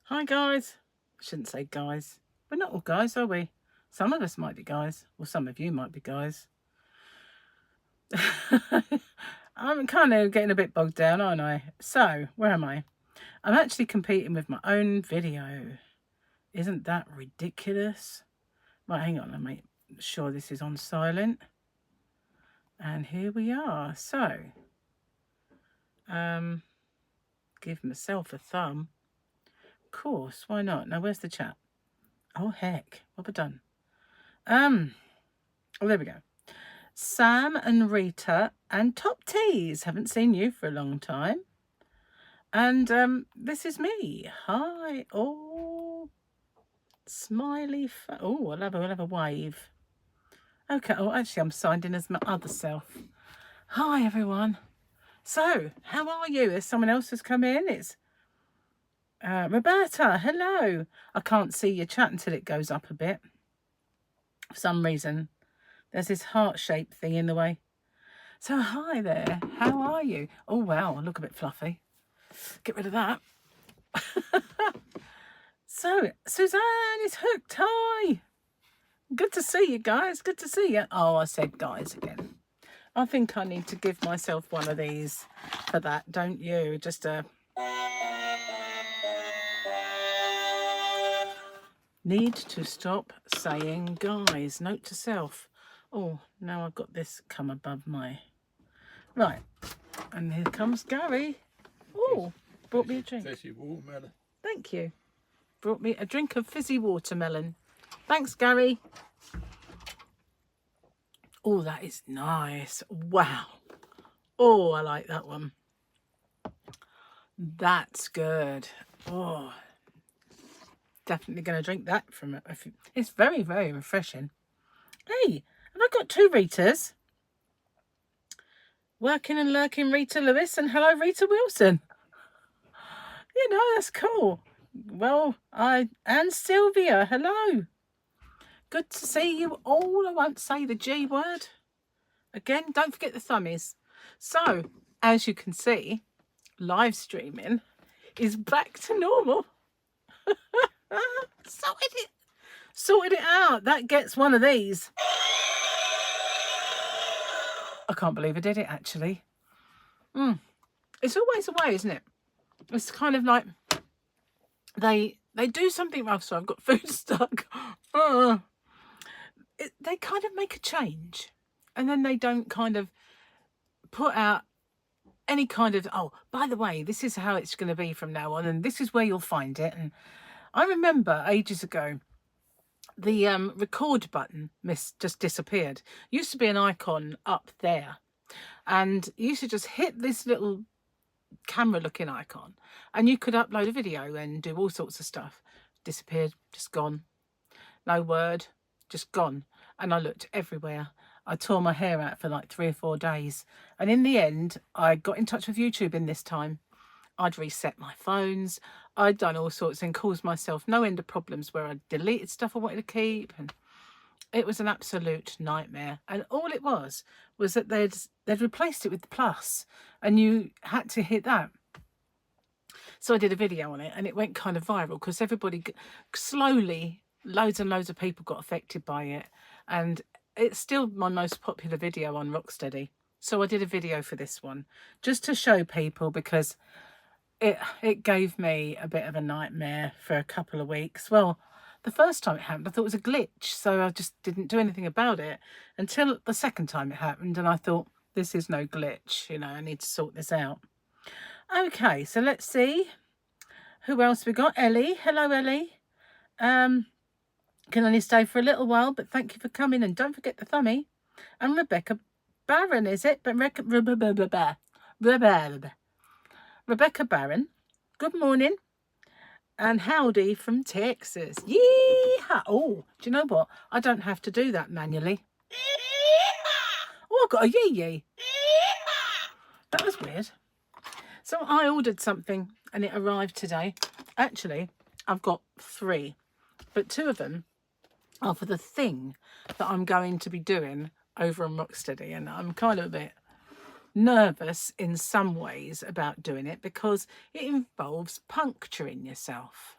Hi guys. I shouldn't say guys. We're not all guys, are we? Some of us might be guys. Well, some of you might be guys. I'm kind of getting a bit bogged down, aren't I? So, where am I? I'm actually competing with my own video. Isn't that ridiculous? Right, hang on, I'll make sure this is on silent. And here we are. So, give myself a thumb. Of course, why not? Now, where's the chat? Oh, heck, what have I done? Oh, there we go. Sam and Rita and Top Teas. Haven't seen you for a long time. And this is me. Hi. Oh, smiley. Oh, I'll have a wave. Okay. Oh, actually, I'm signed in as my other self. Hi, everyone. So, how are you? There's someone else has come in. It's Roberta. Hello. I can't see your chat until it goes up a bit. For some reason, there's this heart-shaped thing in the way. So, hi there. How are you? Oh, wow. I look a bit fluffy. Get rid of that. So, Suzanne is hooked. Hi. Good to see you guys. Good to see you. Oh, I said guys again. I think I need to give myself one of these for that, don't you? Just a... Need to stop saying guys. Note to self. Oh, now I've got this come above my... Right. And here comes Gary. Oh, brought me a drink. Fizzy watermelon. Thank you. Brought me a drink of fizzy watermelon. Thanks, Gary. Oh, that is nice. Wow. Oh, I like that one. That's good. Oh, definitely going to drink that from it. It's very, very refreshing. Hey, have I got two Ritas? Working and lurking Rita Lewis and hello Rita Wilson. You know, that's cool. Well, and Sylvia, hello. Good to see you all. I won't say the G word. Again, don't forget the thummies. So, as you can see, live streaming is back to normal. Sorted it out. That gets one of these. I can't believe I did it, actually. It's always a way, isn't it? It's kind of like they do something rough, so I've got food stuck. They kind of make a change, and then they don't kind of put out any kind of, oh, by the way, this is how it's going to be from now on, and this is where you'll find it. And I remember ages ago, the record button just disappeared. Used to be an icon up there, and you used to just hit this little camera looking icon and you could upload a video and do all sorts of stuff. Disappeared, just gone. No word, just gone. And I looked everywhere. I tore my hair out for like 3 or 4 days. And in the end, I got in touch with YouTube in this time. I'd reset my phones. I'd done all sorts and caused myself no end of problems where I deleted stuff I wanted to keep. And it was an absolute nightmare. And all it was that they'd replaced it with the plus and you had to hit that. So I did a video on it and it went kind of viral because everybody slowly, loads and loads of people got affected by it. And it's still my most popular video on Rocksteady. So I did a video for this one just to show people because it gave me a bit of a nightmare for a couple of weeks. Well, the first time it happened, I thought it was a glitch. So I just didn't do anything about it until the second time it happened. And I thought, this is no glitch. You know, I need to sort this out. Okay, so let's see. Who else we got? Ellie. Hello, Ellie. Can only stay for a little while, but thank you for coming. And don't forget the thummy. And Rebecca Barron, is it? But Rebecca Barron. Good morning. And howdy from Texas. Yeehaw. Oh, do you know what? I don't have to do that manually. Oh, I got a yee-yee. That was weird. So I ordered something and it arrived today. Actually, I've got 3, but 2 of them are for the thing that I'm going to be doing over on Rocksteady. And I'm kind of a bit nervous in some ways about doing it because it involves puncturing yourself.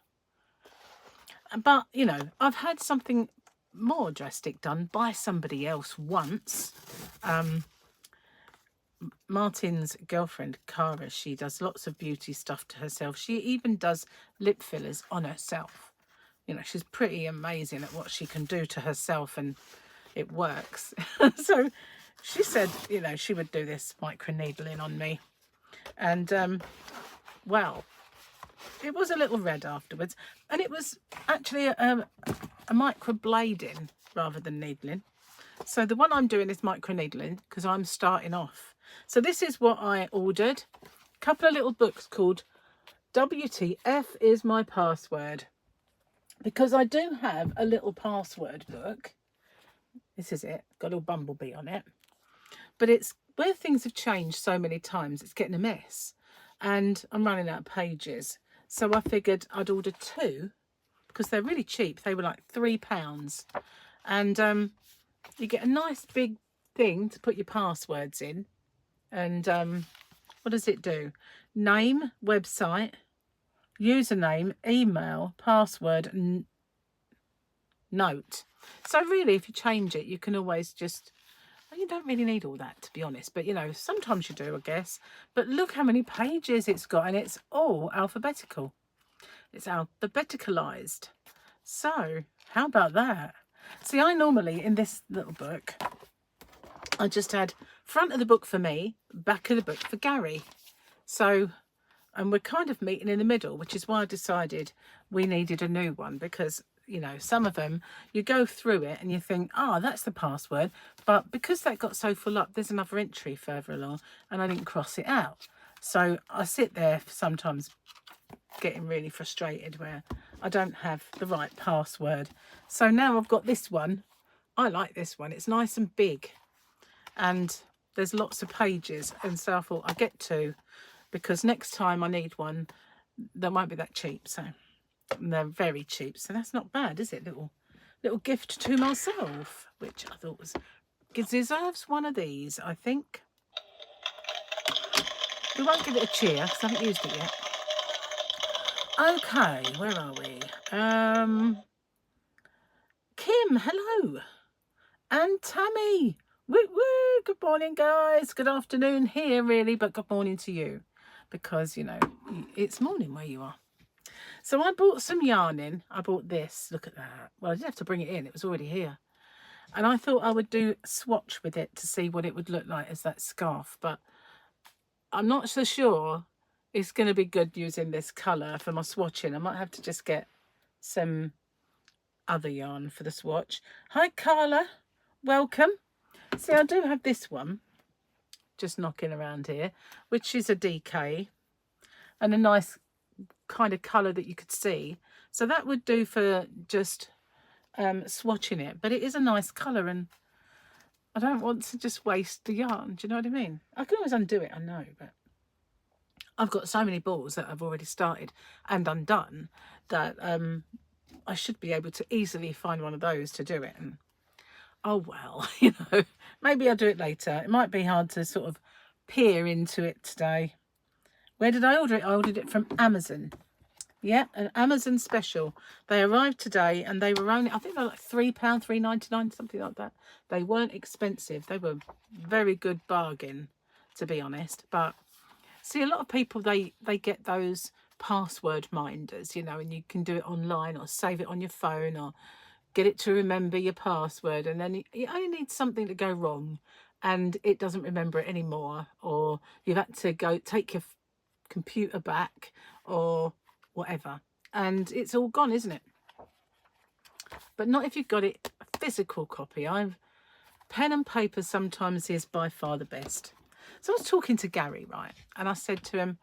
But, you know, I've had something more drastic done by somebody else once. Martin's girlfriend, Cara, she does lots of beauty stuff to herself. She even does lip fillers on herself. You know, she's pretty amazing at what she can do to herself, and it works. So she said, you know, she would do this micro needling on me. And, well, it was a little red afterwards. And it was actually a micro blading rather than needling. So the one I'm doing is micro needling because I'm starting off. So this is what I ordered. A couple of little books called WTF is my password. Because I do have a little password book. This is it. Got a little bumblebee on it. But it's where things have changed so many times. It's getting a mess. And I'm running out of pages. So I figured I'd order 2 because they're really cheap. They were like £3. And you get a nice big thing to put your passwords in. And what does it do? Name, website, username, email, password, and note. So really, if you change it, you can always just... Well, you don't really need all that, to be honest. But, you know, sometimes you do, I guess. But look how many pages it's got. And it's all alphabetical. It's alphabeticalized. So, how about that? See, I normally, in this little book, I just had front of the book for me, back of the book for Gary. So, and we're kind of meeting in the middle, which is why I decided we needed a new one. Because, you know, some of them, you go through it and you think, oh, that's the password. But because that got so full up, there's another entry further along and I didn't cross it out. So I sit there sometimes getting really frustrated where I don't have the right password. So now I've got this one. I like this one. It's nice and big and there's lots of pages. And so I thought I'd get 2 because next time I need one, they won't be that cheap. So they're very cheap. So that's not bad, is it? Little gift to myself, which I thought deserves one of these, I think. We won't give it a cheer because I haven't used it yet. Okay, where are we? Kim, hello. And Tammy. Woo woo. Good morning, guys. Good afternoon here, really, but good morning to you. Because, you know, it's morning where you are. So I bought some yarn in. I bought this. Look at that. Well, I didn't have to bring it in. It was already here. And I thought I would do a swatch with it to see what it would look like as that scarf. But I'm not so sure it's going to be good using this colour for my swatching. I might have to just get some other yarn for the swatch. Hi, Carla. Welcome. See, I do have this one just knocking around here, which is a DK and a nice kind of colour that you could see. So that would do for just swatching it. But it is a nice colour and I don't want to just waste the yarn. Do you know what I mean? I can always undo it, I know, but I've got so many balls that I've already started and undone that I should be able to easily find one of those to do it. And oh, well, you know, maybe I'll do it later. It might be hard to sort of peer into it today. Where did I order it? I ordered it from Amazon. Yeah, an Amazon special. They arrived today and they were only, I think they were like £3, $3.99, something like that. They weren't expensive. They were very good bargain, to be honest. But see, a lot of people, they get those password minders, you know, and you can do it online or save it on your phone or get it to remember your password. And then you only need something to go wrong and it doesn't remember it anymore. Or you've had to go take your computer back or whatever. And it's all gone, isn't it? But not if you've got it a physical copy. Pen and paper sometimes is by far the best. So I was talking to Gary, right? And I said to him,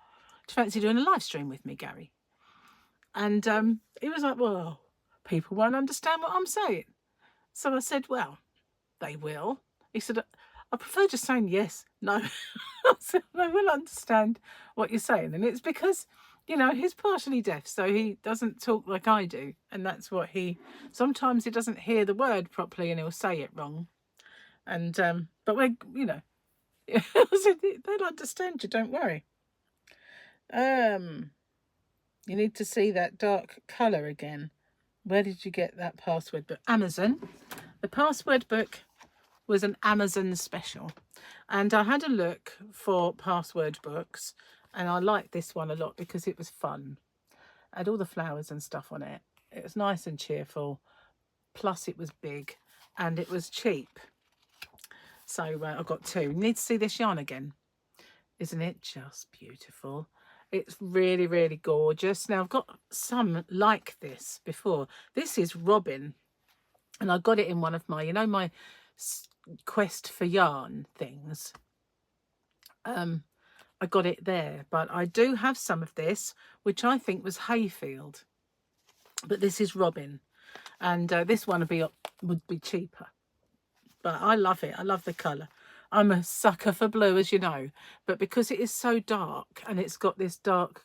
do you fancy doing a live stream with me, Gary? And he was like, well, people won't understand what I'm saying. So I said, well, they will. He said, I prefer just saying yes, no. I said, they will understand what you're saying. And it's because, you know, he's partially deaf, so he doesn't talk like I do. And that's what sometimes he doesn't hear the word properly and he'll say it wrong. And, but we're, you know, I said, they'll understand you, don't worry. You need to see that dark colour again. Where did you get that password book? Amazon. The password book was an Amazon special. And I had a look for password books, and I liked this one a lot because it was fun. It had all the flowers and stuff on it. It was nice and cheerful. Plus it was big and it was cheap. So I got two. You need to see this yarn again. Isn't it just beautiful? It's really, really gorgeous. Now, I've got some like this before. This is Robin. And I got it in one of my, you know, my quest for yarn things. I got it there. But I do have some of this, which I think was Hayfield. But this is Robin. And this one would be cheaper. But I love it. I love the colour. I'm a sucker for blue, as you know. But because it is so dark and it's got this dark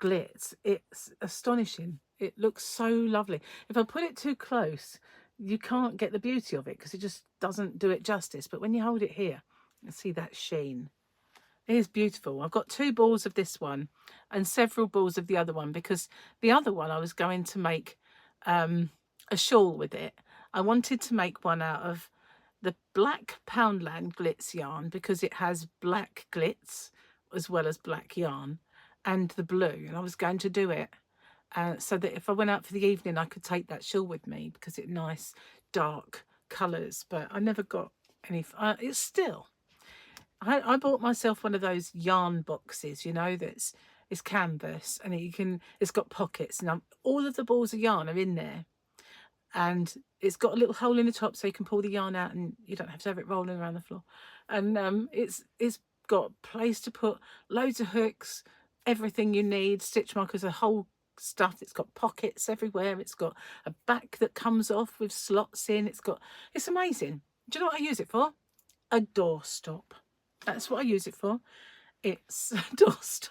glitz, it's astonishing. It looks so lovely. If I put it too close, you can't get the beauty of it because it just doesn't do it justice. But when you hold it here, you see that sheen. It is beautiful. I've got 2 balls of this one and several balls of the other one because the other one I was going to make a shawl with it. I wanted to make one out of the black Poundland glitz yarn because it has black glitz as well as black yarn, and the blue, and I was going to do it so that if I went out for the evening I could take that shawl with me because it's nice dark colours. But I never got any. It's still, I bought myself one of those yarn boxes, you know, it's canvas and it's got pockets, and all of the balls of yarn are in there. And it's got a little hole in the top so you can pull the yarn out and you don't have to have it rolling around the floor. And it's got a place to put loads of hooks, everything you need, stitch markers, the whole stuff. It's got pockets everywhere. It's got a back that comes off with slots in. It's amazing. Do you know what I use it for? A doorstop. That's what I use it for. It's a doorstop.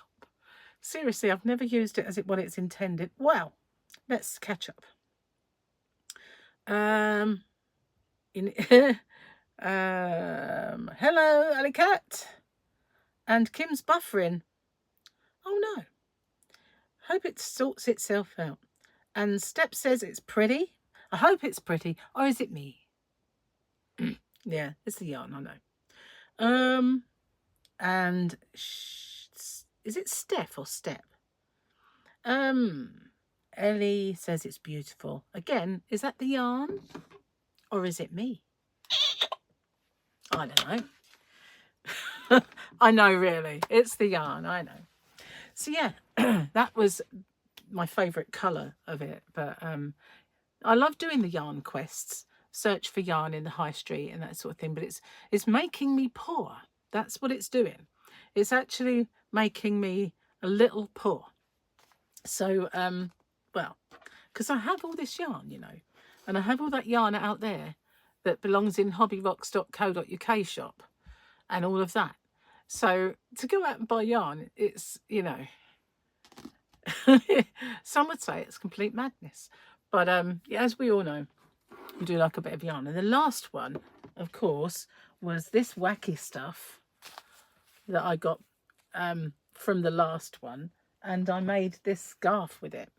Seriously, I've never used it as what it's intended. Well, let's catch up. Hello, Alley Cat. And Kim's buffering. Oh no. Hope it sorts itself out. And Step says it's pretty. I hope it's pretty. Or is it me? Yeah, it's the yarn, I know. And is it Steph or Step? Ellie says it's beautiful. Again, is that the yarn? Or is it me? I don't know. I know, really. It's the yarn, I know. So, yeah, that was my favourite colour of it. But I love doing the yarn quests. Search for yarn in the high street and that sort of thing. But it's making me poor. That's what it's doing. It's actually making me a little poor. So, well, because I have all this yarn, you know, and I have all that yarn out there that belongs in hobbyrocks.co.uk shop and all of that. So to go out and buy yarn, it's, you know, some would say it's complete madness. But yeah, as we all know, we do like a bit of yarn. And the last one, of course, was this wacky stuff that I got from the last one. And I made this scarf with it.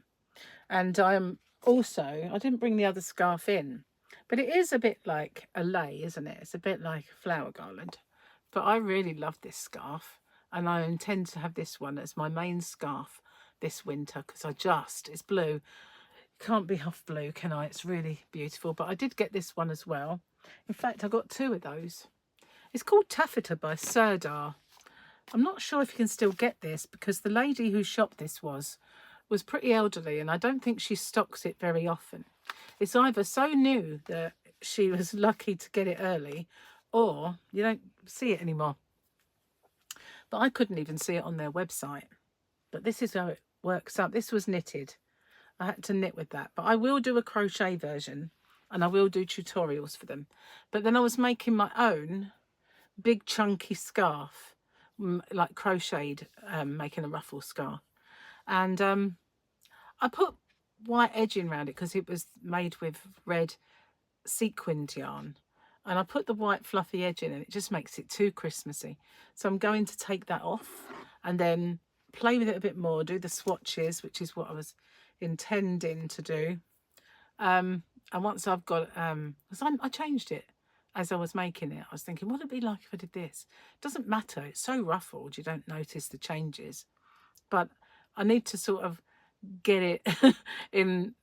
And I didn't bring the other scarf in, but it is a bit like a lei, isn't it? It's a bit like a flower garland. But I really love this scarf, and I intend to have this one as my main scarf this winter because it's blue. Can't be off blue, can I? It's really beautiful. But I did get this one as well. In fact, I got 2 of those. It's called Taffeta by Serdar. I'm not sure if you can still get this because the lady who shopped this was pretty elderly, and I don't think she stocks it very often. It's either so new that she was lucky to get it early, or you don't see it anymore. But I couldn't even see it on their website. But this is how it works up. This was knitted. I had to knit with that. But I will do a crochet version, and I will do tutorials for them. But then I was making my own big chunky scarf, like crocheted, making a ruffle scarf. And I put white edging around it because it was made with red sequined yarn. And I put the white fluffy edging and it just makes it too Christmassy. So I'm going to take that off and then play with it a bit more, do the swatches, which is what I was intending to do. And once I've got, because I changed it as I was making it. I was thinking, what would it be like if I did this? It doesn't matter. It's so ruffled, you don't notice the changes. But I need to sort of get it in,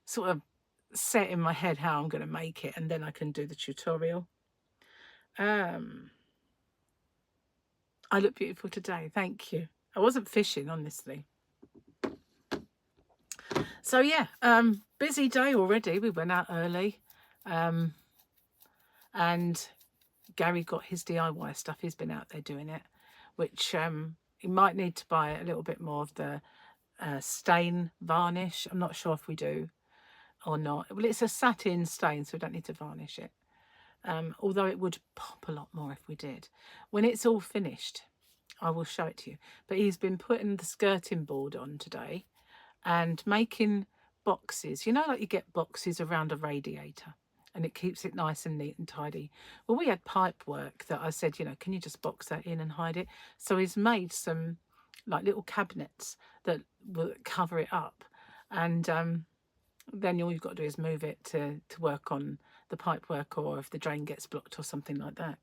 sort of set in my head how I'm going to make it, and then I can do the tutorial. I look beautiful today. Thank you. I wasn't fishing, honestly. So yeah, busy day already. We went out early, and Gary got his DIY stuff. He's been out there doing it, which he might need to buy a little bit more of the stain varnish. I'm not sure if we do or not. Well, it's a satin stain, so we don't need to varnish it. Although it would pop a lot more if we did. When it's all finished, I will show it to you. But he's been putting the skirting board on today and making boxes. You know, like you get boxes around a radiator and it keeps it nice and neat and tidy. Well, we had pipe work that I said, you know, can you just box that in and hide it? So he's made some like little cabinets that will cover it up. And then all you've got to do is move it to work on the pipe work, or if the drain gets blocked or something like that.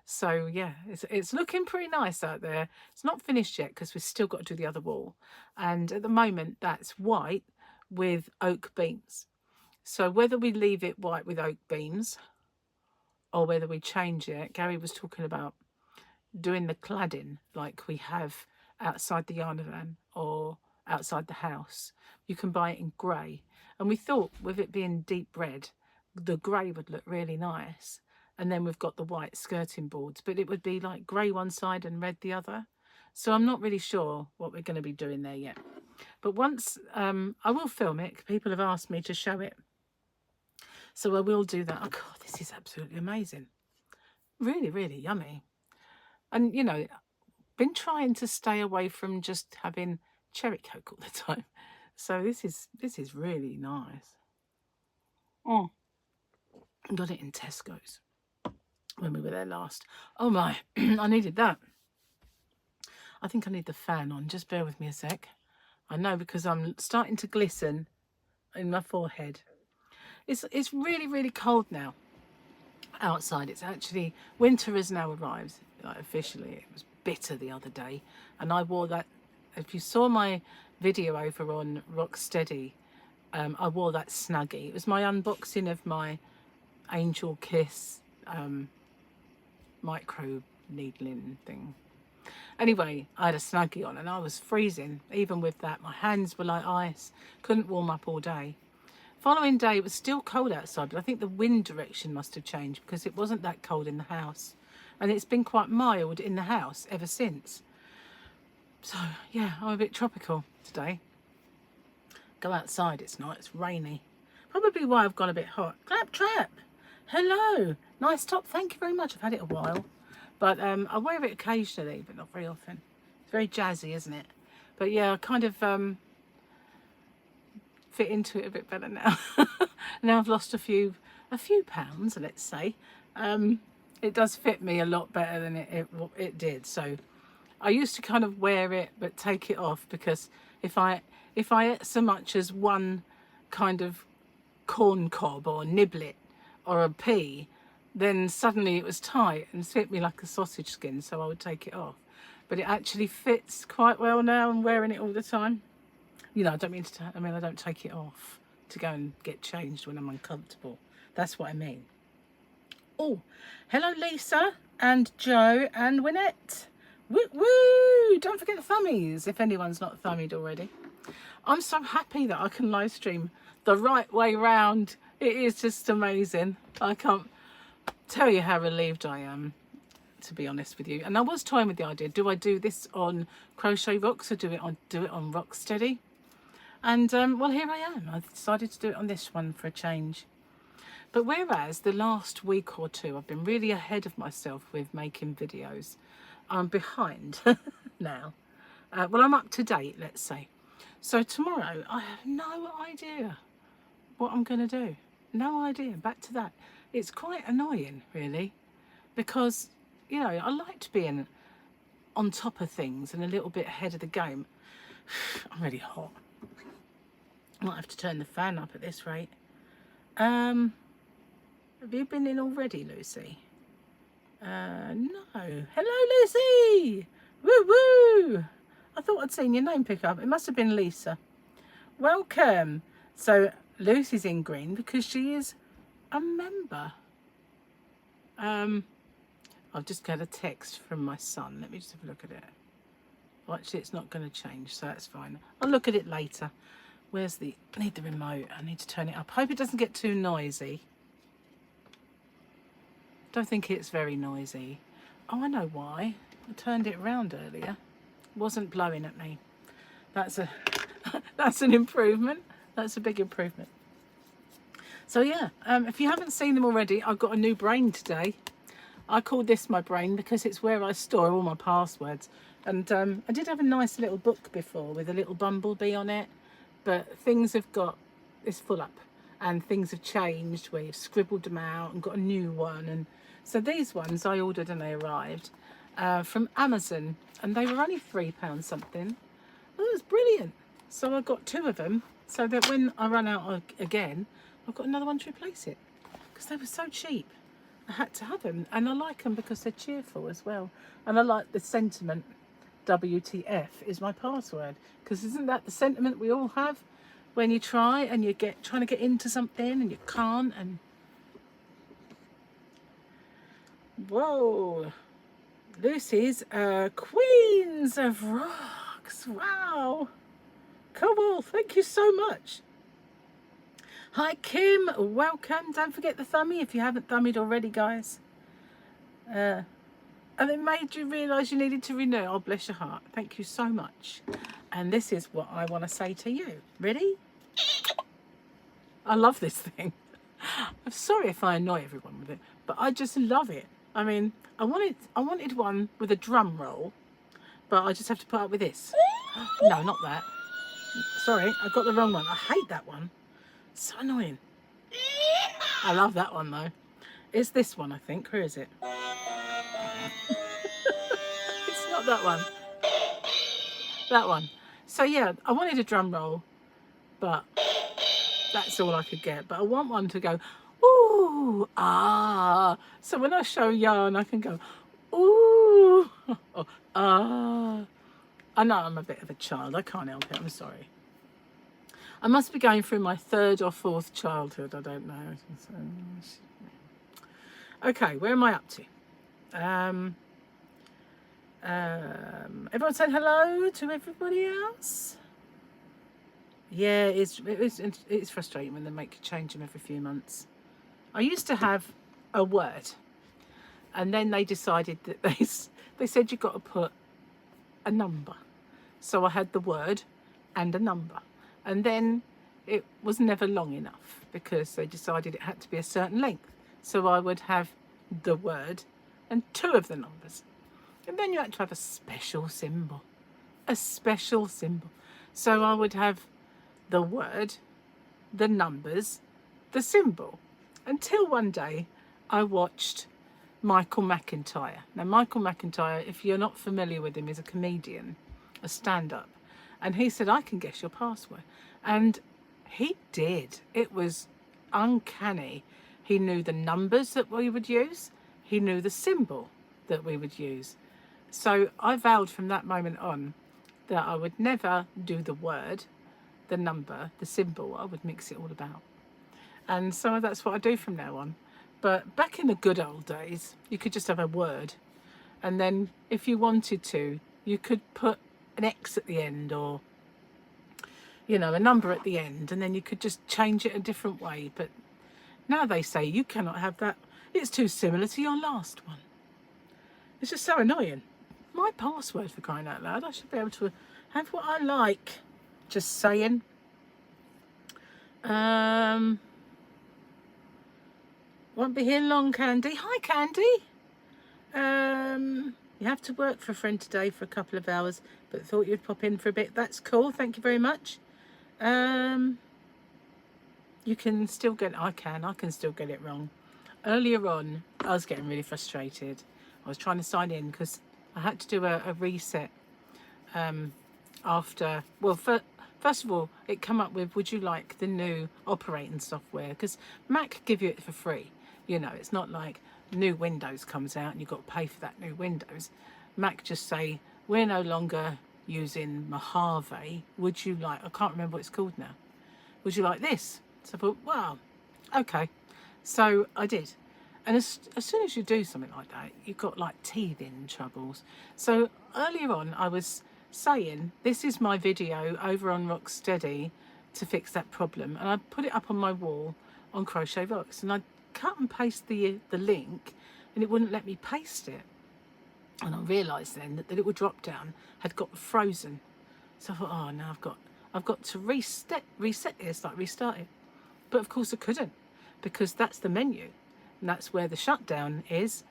So yeah, it's looking pretty nice out there. It's not finished yet because we've still got to do the other wall, and at the moment that's white with oak beams. So whether we leave it white with oak beams or whether we change it, Gary was talking about doing the cladding like we have outside the yarn van or outside the house. You can buy it in grey, and we thought with it being deep red, the grey would look really nice. And then we've got the white skirting boards, but it would be like grey one side and red the other. So I'm not really sure what we're going to be doing there yet. But once, I will film it. People have asked me to show it. So I will do that. Oh God, this is absolutely amazing. Really, really yummy. And, you know, been trying to stay away from just having cherry coke all the time. So this is really nice. Oh, got it in Tesco's when we were there last. Oh my, I needed that. I think I need the fan on. Just bear with me a sec. I know, because I'm starting to glisten in my forehead. It's really, really cold now outside. It's actually, winter has now arrived, like officially. It was bitter the other day, and I wore that. If you saw my video over on Rocksteady, I wore that snuggie. It was my unboxing of my Angel Kiss micro needling thing. Anyway, I had a snuggie on and I was freezing. Even with that, my hands were like ice. Couldn't warm up all day. Following day, it was still cold outside, but I think the wind direction must have changed because it wasn't that cold in the house. And it's been quite mild in the house ever since. So, yeah, I'm a bit tropical today. Go outside, it's not, it's rainy. Probably why I've gone a bit hot. Claptrap! Hello! Nice top, thank you very much. I've had it a while. But I wear it occasionally, but not very often. It's very jazzy, isn't it? But yeah, I kind of fit into it a bit better now. Now I've lost a few pounds, let's say. It does fit me a lot better than it did. So I used to kind of wear it but take it off, because if I ate so much as one kind of corn cob or niblet or a pea, then suddenly it was tight and fit me like a sausage skin, so I would take it off. But it actually fits quite well now. I'm wearing it all the time. You know, I don't take it off to go and get changed when I'm uncomfortable. That's what I mean. Oh, hello Lisa and Joe and Wynette. Woo woo! Don't forget the thummies if anyone's not thummied already. I'm so happy that I can live stream the right way round. It is just amazing. I can't tell you how relieved I am, to be honest with you. And I was toying with the idea, do I do this on Crochet Rocks or do it on Rocksteady? And well, here I am. I decided to do it on this one for a change. But whereas the last week or two I've been really ahead of myself with making videos, I'm behind now. Well, I'm up to date, let's say. So tomorrow I have no idea what I'm going to do. No idea. Back to that. It's quite annoying, really, because, you know, I like being on top of things and a little bit ahead of the game. I'm really hot. I might have to turn the fan up at this rate. Have you been in already, Lucy? No. Hello, Lucy! Woo woo! I thought I'd seen your name pick up. It must have been Lisa. Welcome. So Lucy's in green because she is a member. I've just got a text from my son. Let me just have a look at it. Well, actually, it's not going to change, so that's fine. I'll look at it later. Where's the... I need the remote. I need to turn it up. Hope it doesn't get too noisy. Don't think it's very noisy. Oh, I know why. I turned it around earlier. It wasn't blowing at me. That's a... that's an improvement. That's a big improvement. So yeah, if you haven't seen them already, I've got a new brain today. I call this my brain because it's where I store all my passwords. And I did have a nice little book before with a little bumblebee on it, but things have got, it's full up and things have changed where you've scribbled them out and got a new one. And so these ones I ordered and they arrived from Amazon and they were only £3 something. Well, it was brilliant. So I got 2 of them so that when I run out again, I've got another one to replace it because they were so cheap. I had to have them, and I like them because they're cheerful as well. And I like the sentiment, WTF is my password, because isn't that the sentiment we all have when you try and you trying to get into something and you can't? And whoa, Lucy's Queens of Rocks. Wow, cool. Thank you so much. Hi Kim, welcome. Don't forget the thumbie if you haven't thumbied already, guys. And it made you realise you needed to renew. Oh, bless your heart. Thank you so much. And this is what I want to say to you. Ready? I love this thing. I'm sorry if I annoy everyone with it, but I just love it. I mean, I wanted one with a drum roll, but I just have to put up with this. No, not that. Sorry, I got the wrong one. I hate that one. So annoying. I love that one though. It's this one, I think. Where is it? It's not that one. That one. So yeah, I wanted a drum roll, but that's all I could get. But I want one to go, ooh, ah. So when I show yarn, I can go, ooh, or, ah. I know I'm a bit of a child. I can't help it. I'm sorry. I must be going through my 3rd or 4th childhood. I don't know. Okay, where am I up to? Everyone said hello to everybody else. Yeah, it's frustrating when they make you change them every few months. I used to have a word, and then they decided that they said you've got to put a number. So I had the word and a number. And then it was never long enough because they decided it had to be a certain length. So I would have the word and 2 of the numbers. And then you had to have a special symbol. A special symbol. So I would have the word, the numbers, the symbol. Until one day I watched Michael McIntyre. Now Michael McIntyre, if you're not familiar with him, is a comedian, a stand-up. And he said, I can guess your password. And he did. It was uncanny. He knew the numbers that we would use. He knew the symbol that we would use. So I vowed from that moment on that I would never do the word, the number, the symbol. I would mix it all about. And so that's what I do from now on. But back in the good old days, you could just have a word. And then if you wanted to, you could put an X at the end, or you know, a number at the end, and then you could just change it a different way. But now they say you cannot have that, it's too similar to your last one. It's just so annoying. My password, for crying out loud. I should be able to have what I like. Just saying. Won't be here long, Candy. Hi, Candy. You have to work for a friend today for a couple of hours, but thought you'd pop in for a bit. That's cool. Thank you very much. You can still get... I can still get it wrong. Earlier on, I was getting really frustrated. I was trying to sign in because I had to do a reset after... Well, First of all, it come up with, would you like the new operating software? Because Mac give you it for free. You know, it's not like new Windows comes out and you've got to pay for that new Windows. Mac just say, we're no longer using Mojave. Would you like, I can't remember what it's called now. Would you like this? So I thought, well, okay. So I did. And as soon as you do something like that, you've got like teething troubles. So earlier on, I was saying, this is my video over on Rocksteady to fix that problem. And I put it up on my wall on Crochet Rocks. And I cut and paste the link, and it wouldn't let me paste it. And I realised then that the little drop down had got frozen. So I thought, oh, now I've got to reset this, like restart it. But of course I couldn't, because that's the menu. And that's where the shutdown is.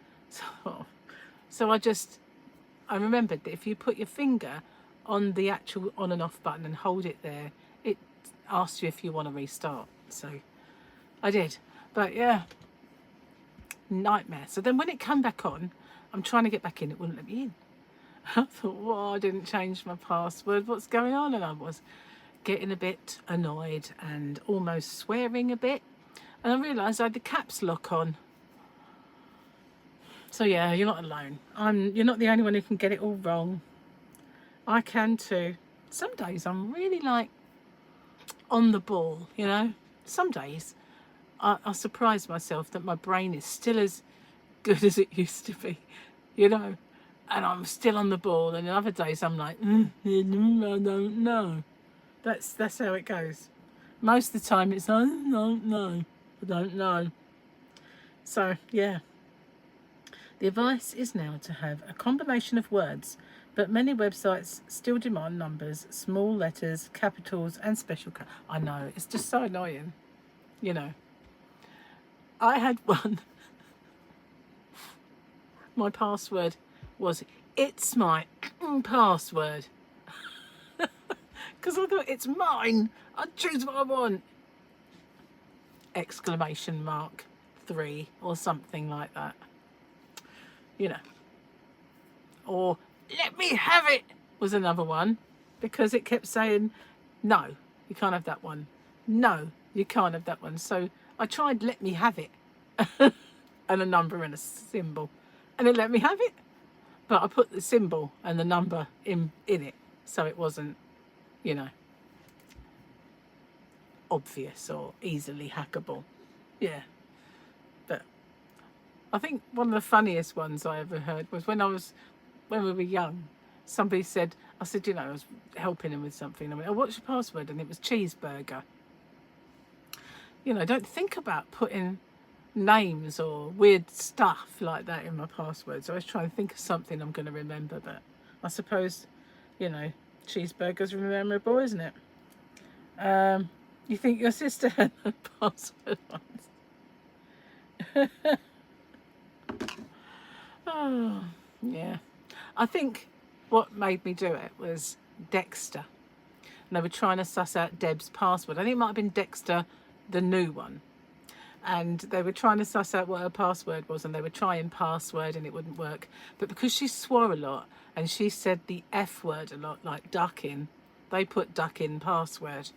So I remembered that if you put your finger on the actual on and off button and hold it there, it asks you if you want to restart. So I did. But yeah, nightmare. So then when it came back on, I'm trying to get back in, it wouldn't let me in. I thought, well, I didn't change my password. What's going on? And I was getting a bit annoyed and almost swearing a bit. And I realised I had the caps lock on. So yeah, you're not alone. You're not the only one who can get it all wrong. I can too. Some days I'm really like on the ball, you know. Some days I surprise myself that my brain is still as good as it used to be, you know. And I'm still on the ball. And other days I'm like, I don't know. That's how it goes. Most of the time it's, I don't know. So, yeah. The advice is now to have a combination of words, but many websites still demand numbers, small letters, capitals, and special. I know, it's just so annoying, you know. I had one. My password was, it's my password. Because I thought, it's mine. I choose what I want. Exclamation mark 3 or something like that. You know. Or, let me have it was another one. Because it kept saying, no, you can't have that one. No, you can't have that one. So I tried let me have it. And a number and a symbol. And it let me have it. But I put the symbol and the number in it. So it wasn't, you know, obvious or easily hackable. Yeah. But I think one of the funniest ones I ever heard was when we were young. Somebody said, I said, you know, I was helping him with something. I went, oh, what's your password? And it was cheeseburger. You know, don't think about putting names or weird stuff like that in my password. So I was trying to think of something I'm going to remember. But I suppose, you know, cheeseburger's memorable, isn't it? You think your sister had a password once? Oh, yeah. I think what made me do it was Dexter. And they were trying to suss out Deb's password. I think it might have been Dexter, the new one. And they were trying to suss out what her password was, and they were trying password and it wouldn't work. But because she swore a lot and she said the F word a lot, like ducking, they put duck in password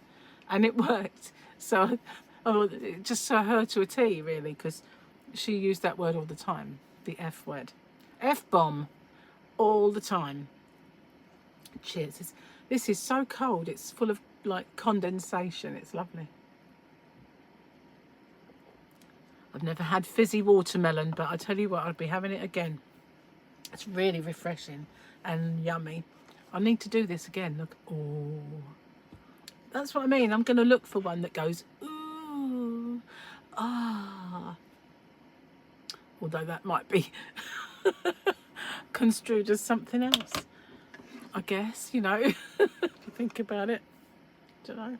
and it worked. So it just saw her to a T, really, because she used that word all the time, the F word. F-bomb all the time. Cheers. This is so cold. It's full of like condensation. It's lovely. I've never had fizzy watermelon, but I tell you what, I'd be having it again. It's really refreshing and yummy. I need to do this again. Look, oh, that's what I mean. I'm going to look for one that goes, ooh, ah. Although that might be construed as something else, I guess, you know, if you think about it. Don't know.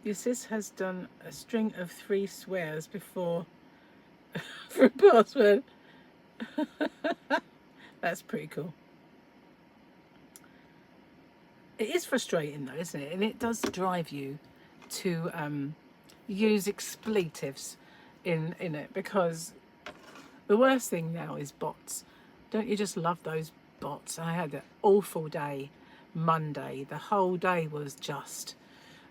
Your sis has done a string of 3 swears before for a password. That's pretty cool. It is frustrating though, isn't it? And it does drive you to use expletives in it, because the worst thing now is bots. Don't you just love those bots. I had an awful day Monday. The whole day was just,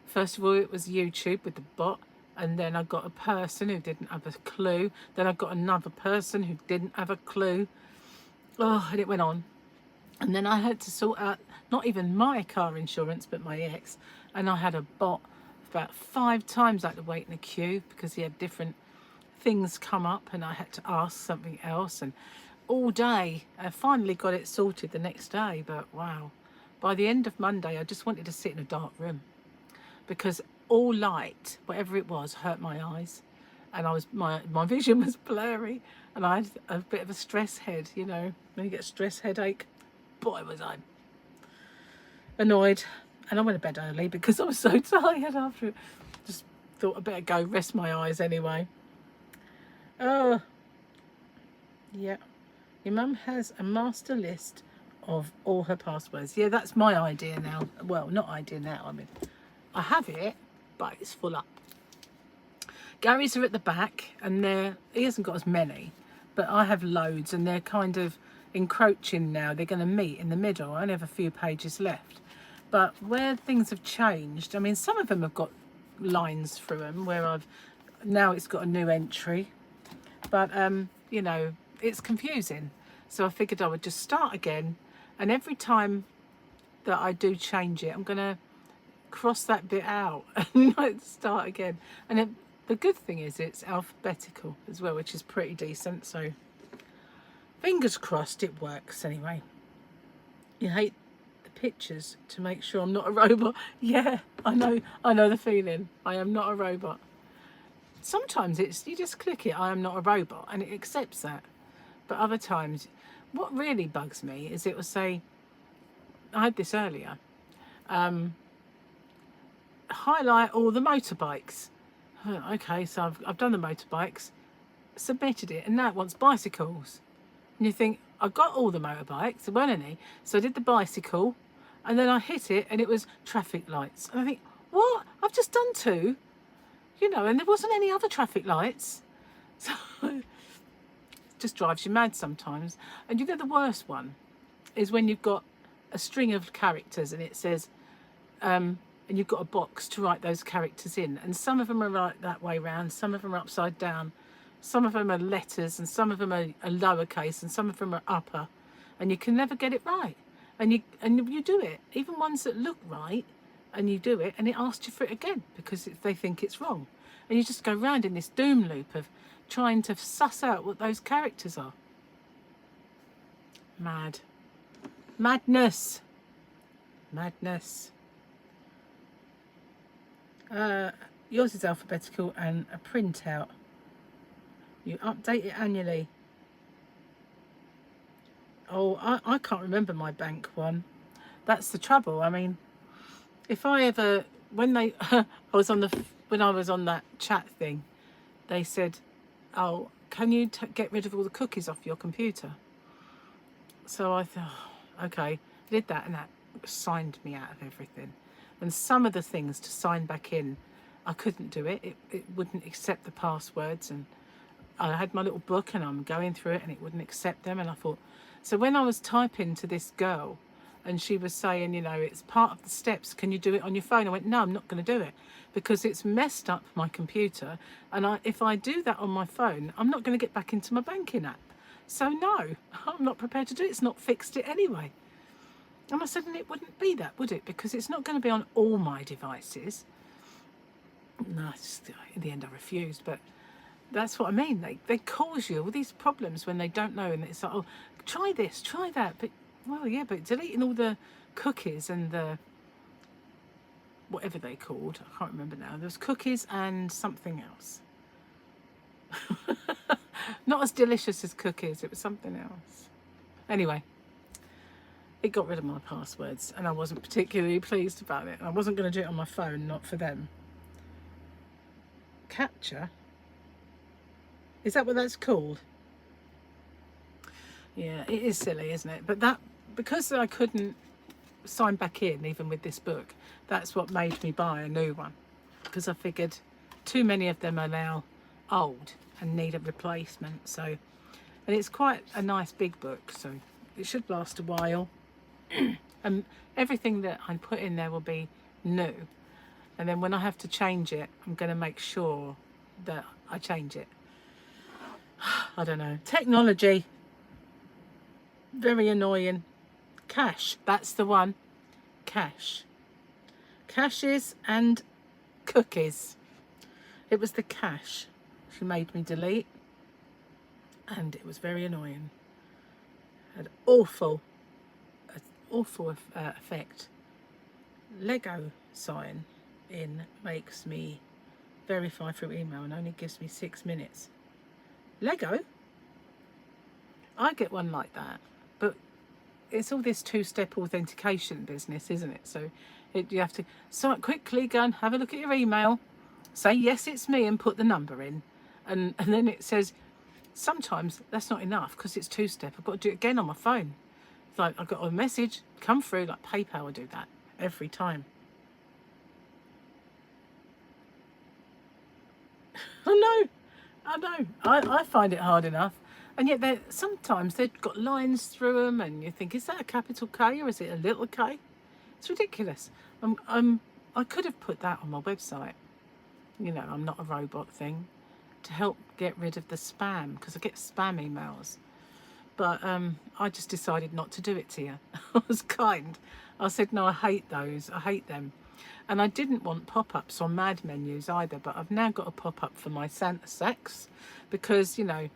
first of all, it was YouTube with the bot, and then I got a person who didn't have a clue. Then I got another person who didn't have a clue. Oh, and it went on. And then I had to sort out not even my car insurance, but my ex. And I had a bot about 5 times I had to wait in a queue because he had different things come up and I had to ask something else. And all day, I finally got it sorted the next day. But wow, by the end of Monday, I just wanted to sit in a dark room because all light, whatever it was, hurt my eyes. And my vision was blurry. And I had a bit of a stress head, you know, when you get a stress headache. Boy, was I annoyed. And I went to bed early because I was so tired after it. Just thought I'd better go rest my eyes anyway. Oh, yeah. Your mum has a master list of all her passwords. Yeah, that's my idea now. Well, not idea now. I mean, I have it, but it's full up. Gary's are at the back, and he hasn't got as many, but I have loads, and they're kind of encroaching now. They're going to meet in the middle. I only have a few pages left. But where things have changed, I mean, some of them have got lines through them where now it's got a new entry. But, you know, it's confusing. So I figured I would just start again. And every time that I do change it, I'm going to cross that bit out and start again. And the good thing is it's alphabetical as well, which is pretty decent. So fingers crossed it works anyway. You hate the pictures to make sure I'm not a robot. Yeah, I know the feeling. I am not a robot. Sometimes you just click it, I am not a robot, and it accepts that. But other times, what really bugs me is it will say, I had this earlier, highlight all the motorbikes. Okay, so I've done the motorbikes, submitted it, and now it wants bicycles. And you think, I got all the motorbikes, there weren't any, so I did the bicycle, and then I hit it, and it was traffic lights. And I think, what? I've just done 2. You know, and there wasn't any other traffic lights. So it just drives you mad sometimes. And you know the worst one is when you've got a string of characters and it says, and you've got a box to write those characters in. And some of them are right that way round, some of them are upside down, some of them are letters, and some of them are lowercase, and some of them are upper. And you can never get it right. And you do it. Even ones that look right, and you do it, and it asks you for it again because they think it's wrong. And you just go round in this doom loop of trying to suss out what those characters are. Mad. Madness. Madness. Yours is alphabetical and a printout. You update it annually. Oh, I can't remember my bank one. That's the trouble. I mean, if I ever, when I was on that chat thing, they said, oh, can you get rid of all the cookies off your computer? So I thought, oh, okay, did that, and that signed me out of everything. And some of the things to sign back in, I couldn't do it. It wouldn't accept the passwords, and I had my little book and I'm going through it and it wouldn't accept them. And I thought, so when I was typing to this girl, and she was saying, you know, it's part of the steps. Can you do it on your phone? I went, no, I'm not going to do it because it's messed up my computer. And if I do that on my phone, I'm not going to get back into my banking app. So no, I'm not prepared to do it. It's not fixed it anyway. And I said, and it wouldn't be that, would it? Because it's not going to be on all my devices. No, in the end I refused. But that's what I mean. They cause you all these problems when they don't know. And it's like, oh, try this, try that. But well, yeah, but deleting all the cookies and the whatever they called, I can't remember now. There was cookies and something else. Not as delicious as cookies, it was something else. Anyway, it got rid of my passwords and I wasn't particularly pleased about it. I wasn't going to do it on my phone, not for them. Capture? Is that what that's called? Yeah, it is silly, isn't it? But that, because I couldn't sign back in even with this book, that's what made me buy a new one, because I figured too many of them are now old and need a replacement. So, and it's quite a nice big book, so it should last a while. And everything that I put in there will be new. And then when I have to change it, I'm going to make sure that I change it. I don't know. Technology, very annoying. Cash, that's the one. Cash. Caches and cookies. It was the cache she made me delete, and it was very annoying. Had awful effect. Lego sign in makes me verify through email and only gives me 6 minutes. Lego? I get one like that, but it's all this two-step authentication business, isn't it? So you have to quickly go and have a look at your email, say yes it's me and put the number in, and then it says sometimes that's not enough because it's two-step. I've got to do it again on my phone. It's like I've got a message come through, like PayPal will do that every time. I know. I find it hard enough. And yet sometimes they've got lines through them and you think, is that a capital K or is it a little k? It's ridiculous. I could have put that on my website. You know, I'm not a robot thing, to help get rid of the spam, because I get spam emails. But I just decided not to do it to you. I was kind. I said, no, I hate those. I hate them. And I didn't want pop-ups on Mad Menus either, but I've now got a pop-up for my Santa Sacks because, you know,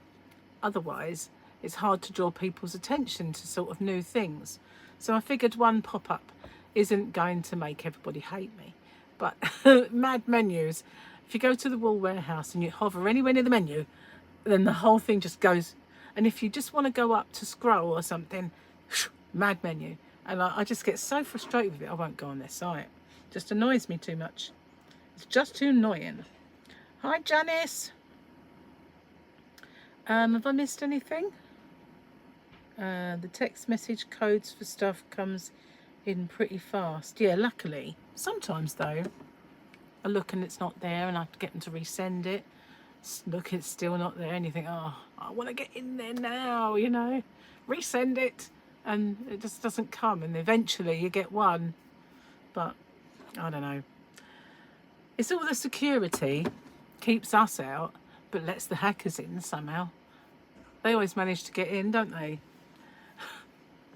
otherwise it's hard to draw people's attention to sort of new things. So I figured one pop-up isn't going to make everybody hate me. But Mad Menus, if you go to the Wool Warehouse and you hover anywhere near the menu, then the whole thing just goes. And if you just want to go up to scroll or something, Mad Menu. And I just get so frustrated with it, I won't go on their site. It just annoys me too much. It's just too annoying. Hi, Janice. Have I missed anything? The text message codes for stuff comes in pretty fast. Yeah, luckily. Sometimes though, I look and it's not there and I have to get them to resend it. Look, it's still not there and you think, oh, I want to get in there now, you know. Resend it. And it just doesn't come, and eventually you get one. But I don't know. It's all the security keeps us out, but lets the hackers in somehow. They always manage to get in, don't they?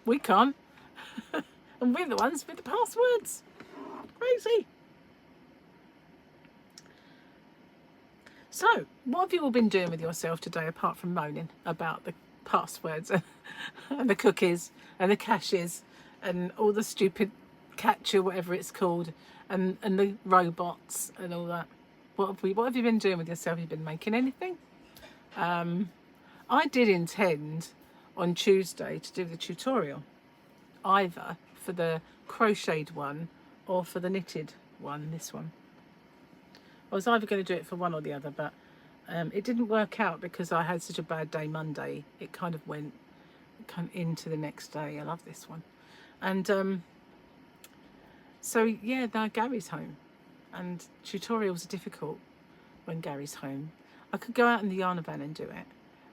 We can't. And we're the ones with the passwords. Crazy. So, what have you all been doing with yourself today apart from moaning about the passwords and the cookies and the caches and all the stupid catcher, whatever it's called, and the robots and all that? What have you been doing with yourself? Have you been making anything? I did intend on Tuesday to do the tutorial, either for the crocheted one or for the knitted one, this one. I was either going to do it for one or the other, but it didn't work out because I had such a bad day Monday. It kind of went into the next day. I love this one. And so, yeah, now Gary's home. And tutorials are difficult when Gary's home. I could go out in the yarn van and do it,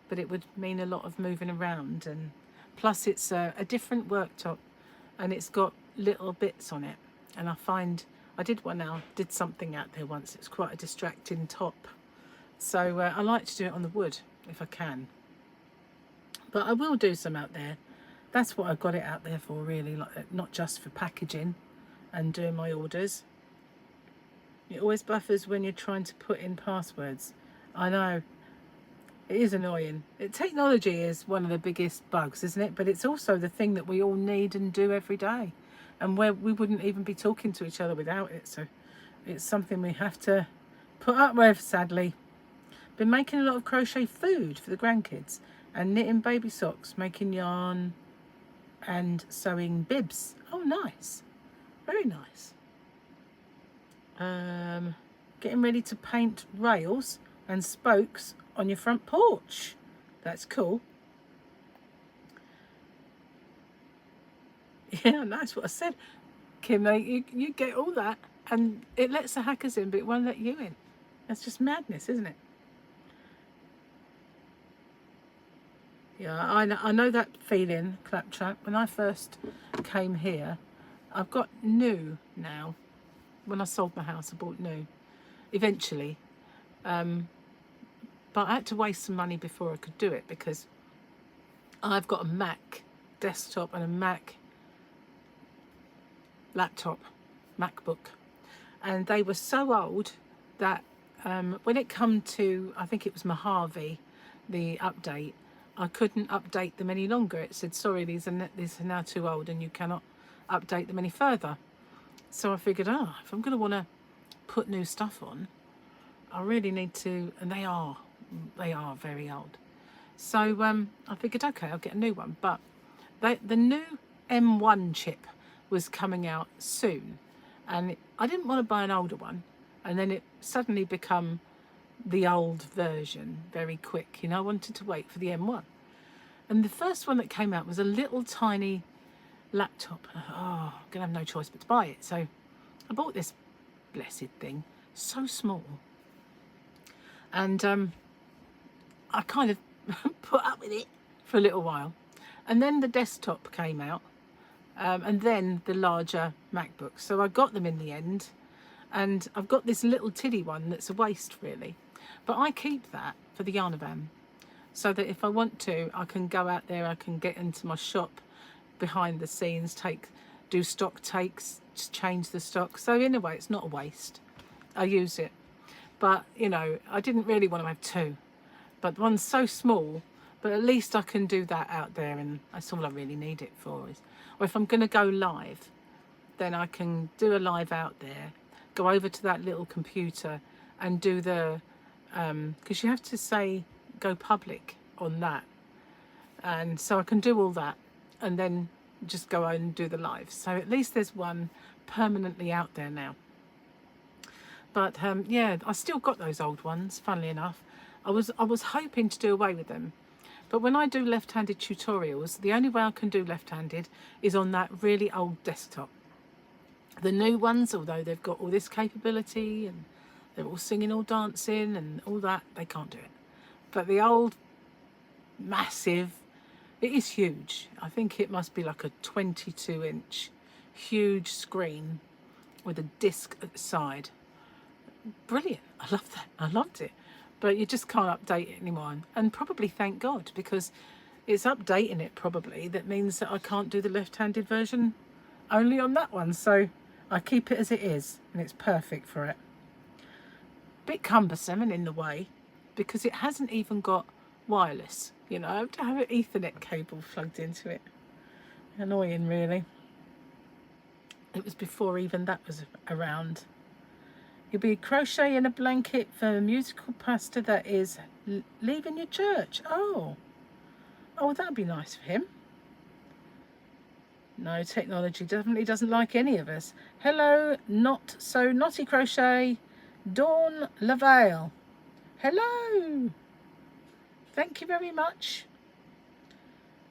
but it would mean a lot of moving around. And plus it's a different worktop and it's got little bits on it. And I find... I did something out there once. It's quite a distracting top. So I like to do it on the wood if I can. But I will do some out there. That's what I've got it out there for, really. Like, not just for packaging and doing my orders. It always buffers when you're trying to put in passwords. I know. It is annoying. Technology is one of the biggest bugs, isn't it? But it's also the thing that we all need and do every day. And where we wouldn't even be talking to each other without it. So it's something we have to put up with, sadly. Been making a lot of crochet food for the grandkids and knitting baby socks, making yarn and sewing bibs. Oh, nice. Very nice. Getting ready to paint rails and spokes on your front porch. That's cool. Yeah, that's what I said. Kim, you get all that and it lets the hackers in, but it won't let you in. That's just madness, isn't it? Yeah, I know that feeling, Claptrap. When I first came here, I've got new now. When I sold my house, I bought new eventually. But I had to waste some money before I could do it because I've got a Mac desktop and a Mac laptop, MacBook. And they were so old that when it come to, I think it was Mojave, the update, I couldn't update them any longer. It said, sorry, these are now too old and you cannot update them any further. So I figured, if I'm going to want to put new stuff on, I really need to, and they are very old. So I figured, okay, I'll get a new one. But the new M1 chip was coming out soon, and I didn't want to buy an older one, and then it suddenly become the old version very quick. You know, I wanted to wait for the M1. And the first one that came out was a little tiny laptop. I'm gonna have no choice but to buy it. So I bought this blessed thing, so small. And I kind of put up with it for a little while. And then the desktop came out, and then the larger MacBook. So I got them in the end. And I've got this little tiddy one that's a waste, really. But I keep that for the Yarnavan, so that if I want to, I can go out there, I can get into my shop behind the scenes, do stock takes, just change the stock. So in a way, it's not a waste. I use it. But, you know, I didn't really want to have two. But one's so small, but at least I can do that out there, and that's all I really need it for. Or if I'm going to go live, then I can do a live out there, go over to that little computer and do the, because you have to say go public on that. And so I can do all that and then just go and do the live. So at least there's one permanently out there now. But yeah, I still got those old ones, funnily enough. I was hoping to do away with them. But when I do left-handed tutorials, the only way I can do left-handed is on that really old desktop. The new ones, although they've got all this capability and they're all singing, all dancing and all that, they can't do it. But the old, massive, it is huge. I think it must be like a 22-inch huge screen with a disc at the side. Brilliant. I love that. I loved it. But you just can't update it anymore. And probably thank God, because it's updating it probably. That means that I can't do the left-handed version only on that one. So I keep it as it is, and it's perfect for it. Bit cumbersome and in the way, because it hasn't even got wireless. You know, I have to have an Ethernet cable plugged into it. Annoying, really. It was before even that was around. You'll be crocheting a blanket for a musical pastor that is leaving your church. Oh, that'd be nice for him. No, technology definitely doesn't like any of us. Hello, not so naughty crochet, Dawn Lavale. Hello. Thank you very much.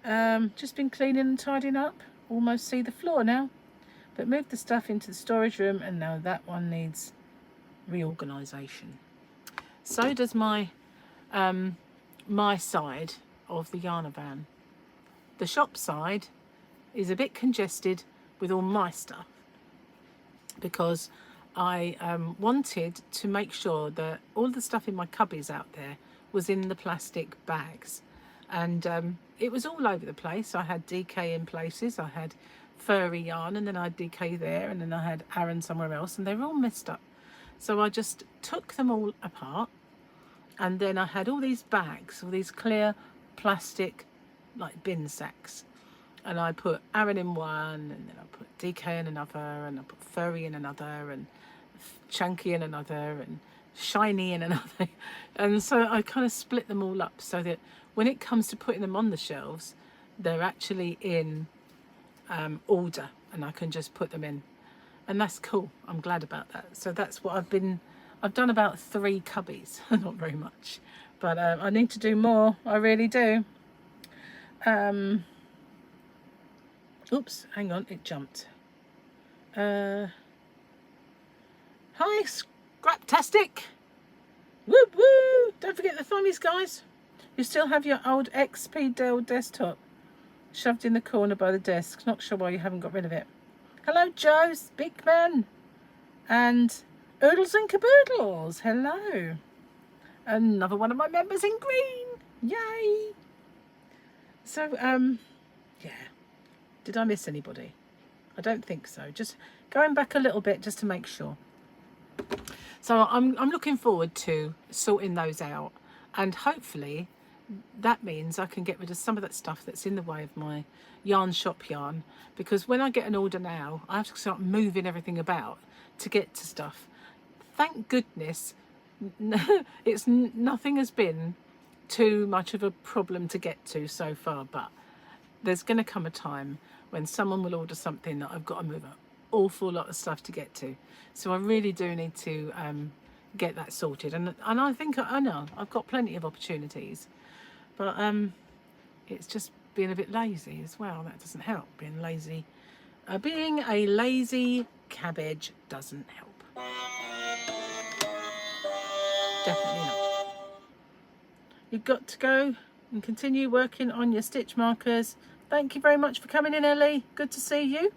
Just been cleaning and tidying up. Almost see the floor now. But moved the stuff into the storage room, and now that one needs reorganisation. So does my my side of the Yarnavan. The shop side is a bit congested with all my stuff, because I wanted to make sure that all the stuff in my cubbies out there was in the plastic bags, and it was all over the place. I had DK in places, I had furry yarn, and then I had DK there, and then I had Aran somewhere else, and they were all messed up. So I just took them all apart, and then I had all these bags, all these clear plastic like bin sacks, and I put Aran in one, and then I put DK in another, and I put furry in another, and chunky in another, and shiny in another. And so I kind of split them all up so that when it comes to putting them on the shelves, they're actually in order, and I can just put them in. And that's cool. I'm glad about that. So that's what I've done about 3 cubbies. Not very much, but I need to do more. I really do. Oops, hang on, it jumped. Hi, Scraptastic. Woo woo! Don't forget the thummies, guys. You still have your old XP Dell desktop shoved in the corner by the desk. Not sure why you haven't got rid of it. Hello, Joe, Big Man, and Oodles and Caboodles. Hello. Another one of my members in green. Yay. So, yeah. Did I miss anybody? I don't think so. Just going back a little bit just to make sure. So I'm looking forward to sorting those out, and hopefully that means I can get rid of some of that stuff that's in the way of my yarn shop yarn, because when I get an order now, I have to start moving everything about to get to stuff. Thank goodness nothing has been too much of a problem to get to so far, but there's going to come a time when someone will order something that I've got to move an awful lot of stuff to get to. So I really do need to get that sorted, and I think I know I've got plenty of opportunities, but it's just being a bit lazy as well. That doesn't help. Being lazy, being a lazy cabbage doesn't help. Definitely not. You've got to go and continue working on your stitch markers. Thank you very much for coming in, Ellie. Good to see you.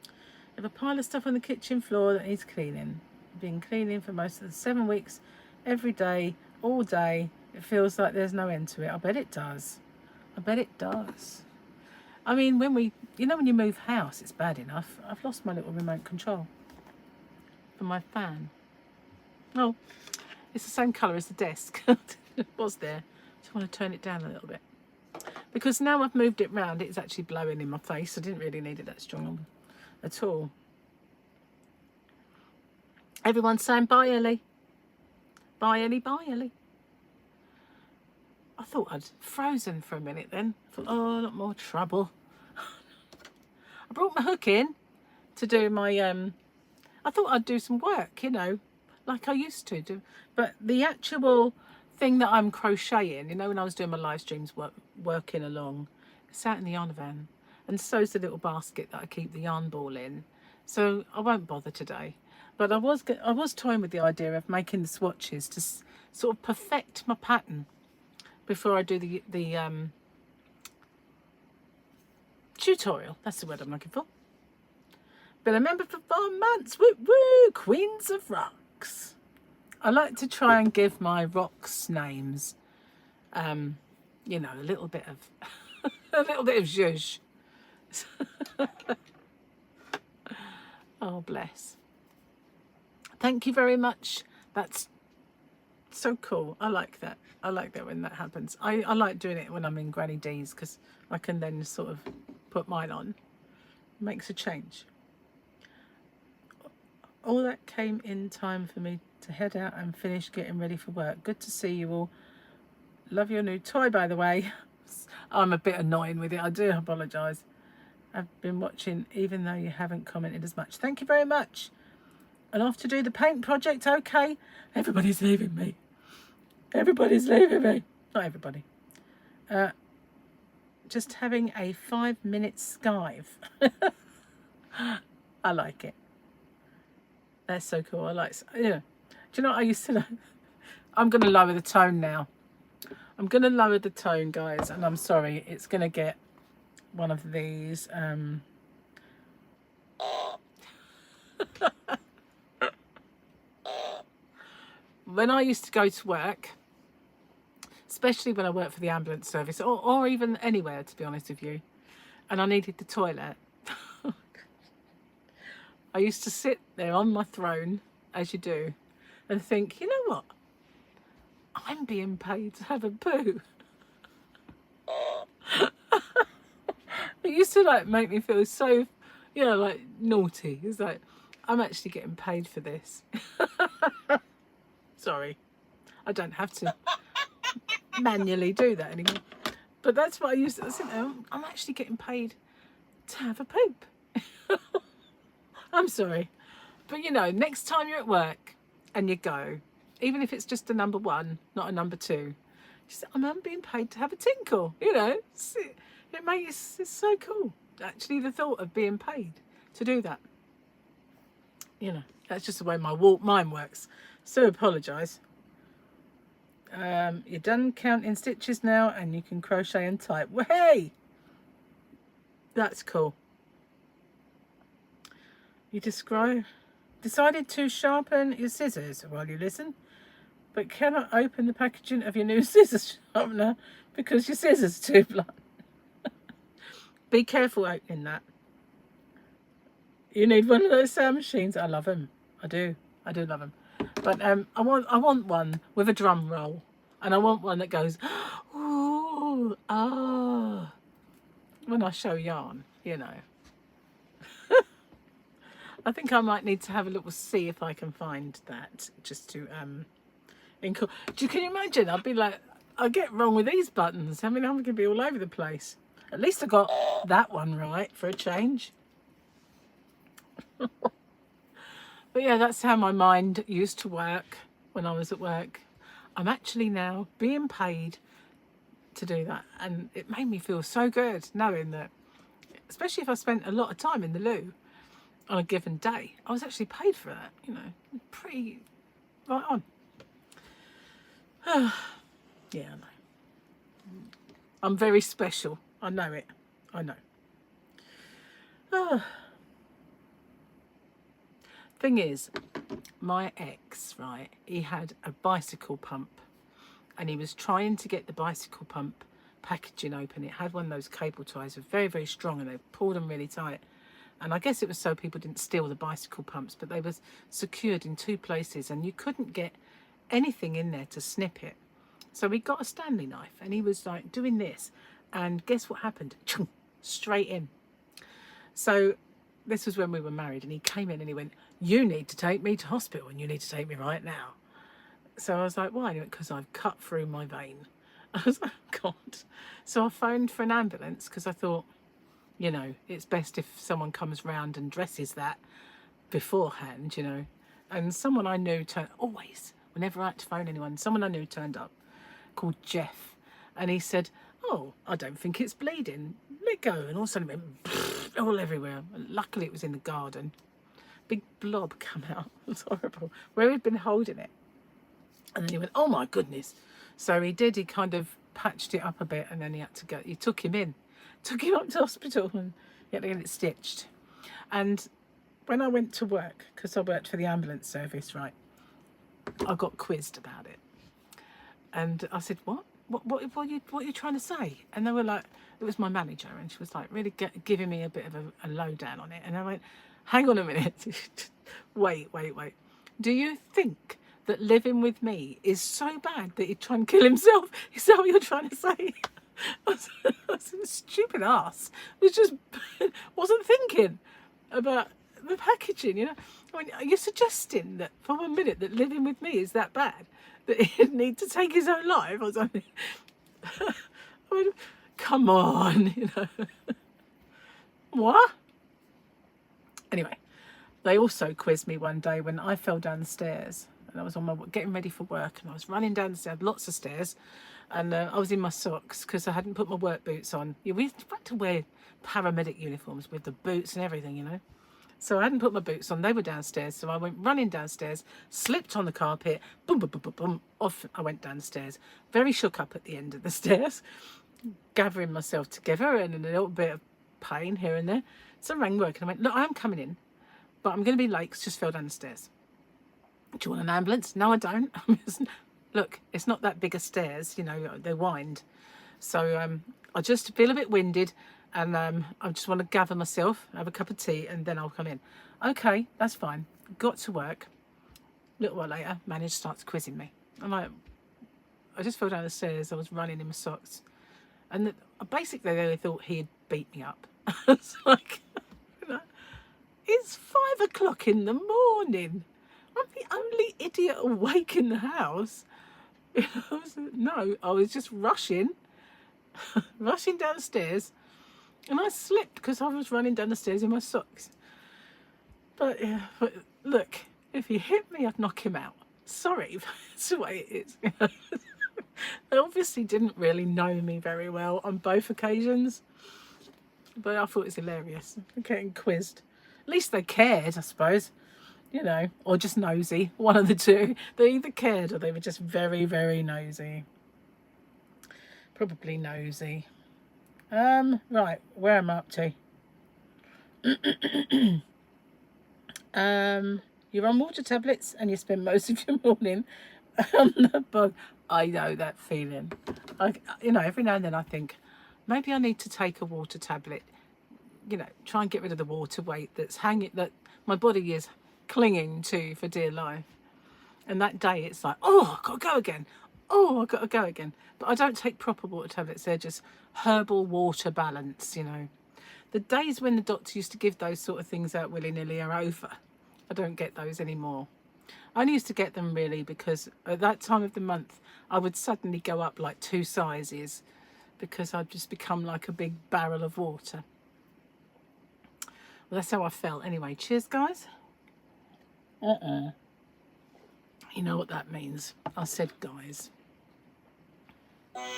I have a pile of stuff on the kitchen floor that needs cleaning. I've been cleaning for most of the 7 weeks, every day, all day. It feels like there's no end to it. I bet it does. I bet it does. I mean, when you move house, it's bad enough. I've lost my little remote control for my fan. Oh, it's the same colour as the desk. It was there. Just want to turn it down a little bit. Because now I've moved it round, it's actually blowing in my face. I didn't really need it that strong at all. Everyone's saying bye, Ellie. Bye, Ellie. Bye, Ellie. I thought I'd frozen for a minute then. I thought, oh, not more trouble. I brought my hook in to do my, I thought I'd do some work, like I used to do. But the actual thing that I'm crocheting, when I was doing my live streams, working along, it's out in the yarn van. And so's the little basket that I keep the yarn ball in. So I won't bother today. But I was toying with the idea of making the swatches to sort of perfect my pattern before I do the tutorial. That's the word I'm looking for. Been a member for 4 months. Woo woo! Queens of Rocks. I like to try and give my rocks names, a little bit of zhuzh. Oh, bless. Thank you very much. That's so cool. I like that. I like that when that happens. I like doing it when I'm in Granny D's, because I can then sort of put mine on. It makes a change. All that came in time for me to head out and finish getting ready for work. Good to see you all. Love your new toy, by the way. I'm a bit annoying with it. I do apologise. I've been watching even though you haven't commented as much. Thank you very much. And off to do the paint project. Okay. Everybody's leaving me. Everybody's leaving me. Not everybody. Just having a 5-minute skive. I like it. That's so cool. I like, do you know what I used to know? I'm going to lower the tone now. I'm going to lower the tone, guys, and I'm sorry. It's going to get one of these. When I used to go to work, especially when I worked for the ambulance service, or even anywhere, to be honest with you, and I needed the toilet, I used to sit there on my throne, as you do, and think, you know what? I'm being paid to have a poo. It used to make me feel so, naughty. It's like, I'm actually getting paid for this. Sorry, I don't have to manually do that anymore. But that's what I used to think. I'm actually getting paid to have a poop. I'm sorry. But next time you're at work and you go, even if it's just a number 1, not a number 2, just I'm being paid to have a tinkle. It's so cool. Actually, the thought of being paid to do that. That's just the way my mind works. So apologise. You're done counting stitches now and you can crochet and type. Well, hey, that's cool. You decided to sharpen your scissors while you listen, but cannot open the packaging of your new scissors sharpener because your scissors are too blunt. Be careful opening that. You need one of those sound machines. I love them. I do love them. But I want one with a drum roll, and I want one that goes, ooh, ah, when I show yarn, you know. I think I might need to have a little see if I can find that, just to can you imagine? I'd be like, I get wrong with these buttons. I mean, I'm gonna be all over the place. At least I got that one right for a change. But yeah, that's how my mind used to work when I was at work. I'm actually now being paid to do that, and it made me feel so good knowing that, especially if I spent a lot of time in the loo on a given day, I was actually paid for that, you know. Pretty right on. Yeah, I know. I'm very special. I know it. I know. Thing is, my ex, right, he had a bicycle pump, and he was trying to get the bicycle pump packaging open. It had one of those cable ties, were very, very strong, and they pulled them really tight. And I guess it was so people didn't steal the bicycle pumps, but they were secured in 2 places, and you couldn't get anything in there to snip it. So he got a Stanley knife, and he was like doing this, and guess what happened? Straight in. So this was when we were married, and he came in and he went, you need to take me to hospital, and you need to take me right now. So I was like, why? And he went, because I've cut through my vein. I was like, God. So I phoned for an ambulance, because I thought, you know, it's best if someone comes round and dresses that beforehand, you know. And someone I knew always, whenever I had to phone anyone, someone I knew turned up, called Jeff. And he said, oh, I don't think it's bleeding. Let go. And all of a sudden it went all everywhere. And luckily it was in the garden. Big blob come out. It was horrible. Where he'd been holding it. And then he went, oh my goodness. So he kind of patched it up a bit, and then he took him up to hospital, and he had to get it stitched. And when I went to work, because I worked for the ambulance service, right, I got quizzed about it. And I said, what are you trying to say? And they were like, it was my manager, and she was like really giving me a bit of a lowdown on it. And I went, hang on a minute. wait. Do you think that living with me is so bad that he'd try and kill himself? Is that what you're trying to say? I was a stupid ass. Wasn't thinking about the packaging, you know. I mean, are you suggesting that for 1 minute that living with me is that bad, that he'd need to take his own life or something? I mean, come on, you know. What? Anyway, they also quizzed me one day when I fell down the stairs, and I was getting ready for work, and I was running down the stairs, lots of stairs, and I was in my socks because I hadn't put my work boots on. We had to wear paramedic uniforms with the boots and everything, you know. So I hadn't put my boots on. They were downstairs, so I went running downstairs, slipped on the carpet, boom, boom, boom, boom, boom, off I went downstairs. Very shook up at the end of the stairs, gathering myself together and in a little bit of pain here and there. So I rang work and I went, look, I am coming in, but I'm going to be late because I just fell down the stairs. Do you want an ambulance? No, I don't. Look, it's not that big a stairs, you know, they wind. So I just feel a bit winded, and I just want to gather myself, have a cup of tea, and then I'll come in. Okay, that's fine. Got to work. A little while later, manager starts quizzing me. I'm like, I just fell down the stairs. I was running in my socks. And basically, they thought he had beat me up. It's like, you know, it's 5 o'clock in the morning. I'm the only idiot awake in the house. No, I was just rushing downstairs, and I slipped because I was running down the stairs in my socks. But yeah, look, if he hit me, I'd knock him out. Sorry, that's the way it is. They obviously didn't really know me very well on both occasions, but I thought it was hilarious. Getting quizzed. At least they cared, I suppose. you know, or just nosy, one of the two. They either cared or they were just very, very nosy. Probably nosy. Right, where am I up to? You're on water tablets and you spend most of your morning on the bug. I know that feeling. You know, every now and then I think maybe I need to take a water tablet. You know, try and get rid of the water weight that's hanging, that my body is clinging to for dear life. And that day it's like, oh, I've got to go again. Oh, I've got to go again. But I don't take proper water tablets. They're just herbal water balance, you know. The days when the doctor used to give those sort of things out willy-nilly are over. I don't get those anymore. I only used to get them really because at that time of the month I would suddenly go up like 2 sizes because I'd just become like a big barrel of water. Well, that's how I felt. Anyway, cheers, guys. You know what that means. I said guys. I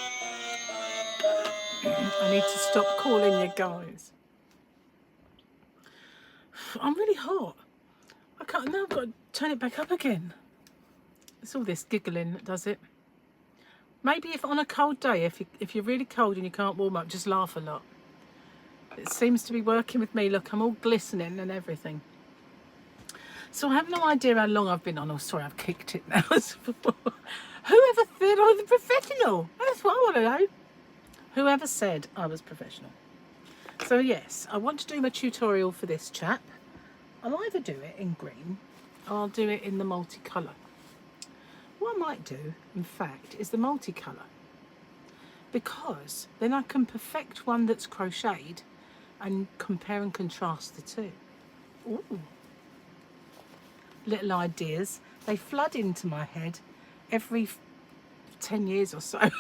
need to stop calling you guys. I'm really hot. I can't, now I've got to turn it back up again. It's all this giggling that does it. Maybe if on a cold day, if you're really cold and you can't warm up, just laugh a lot. It seems to be working with me. Look, I'm all glistening and everything. So I have no idea how long I've been on. Oh, sorry, I've kicked it now. Whoever said I was a professional? That's what I want to know. Whoever said I was professional. So yes, I want to do my tutorial for this chap. I'll either do it in green or I'll do it in the multicolour. What I might do, in fact, is the multicolour, because then I can perfect one that's crocheted and compare and contrast the two. Ooh. Little ideas. They flood into my head every 10 years or so.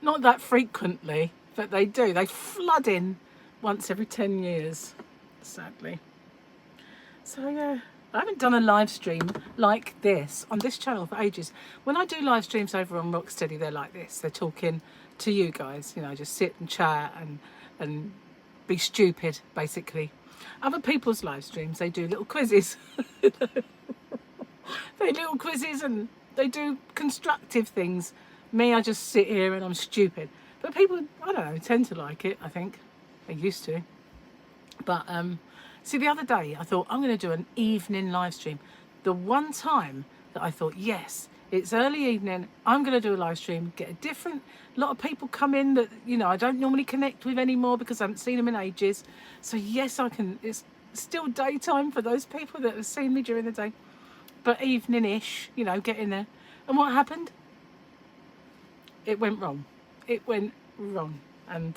Not that frequently, but they do. They flood in once every 10 years, sadly. So yeah, I haven't done a live stream like this on this channel for ages. When I do live streams over on Rocksteady, they're like this. They're talking to you guys, you know, just sit and chat and be stupid, basically. Other people's live streams, they do little quizzes. They do little quizzes and they do constructive things. Me, I just sit here and I'm stupid. But people, I don't know, tend to like it, I think. They used to. But, see, the other day, I thought, I'm going to do an evening live stream. The one time that I thought, yes, it's early evening, I'm going to do a live stream, get a lot of people come in that, you know, I don't normally connect with anymore because I haven't seen them in ages. So, yes, I can, it's still daytime for those people that have seen me during the day. But evening-ish, you know, get in there. And what happened? It went wrong. It went wrong. And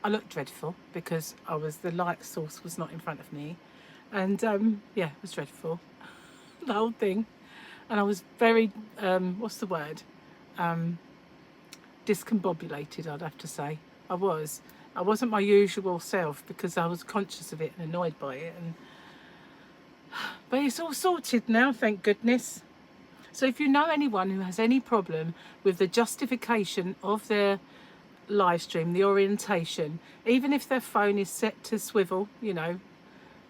I looked dreadful because the light source was not in front of me. And yeah, it was dreadful. The whole thing. And I was very, what's the word? Discombobulated, I'd have to say. I wasn't my usual self because I was conscious of it and annoyed by it. But it's all sorted now, thank goodness. So if you know anyone who has any problem with the justification of their live stream, the orientation, even if their phone is set to swivel, you know,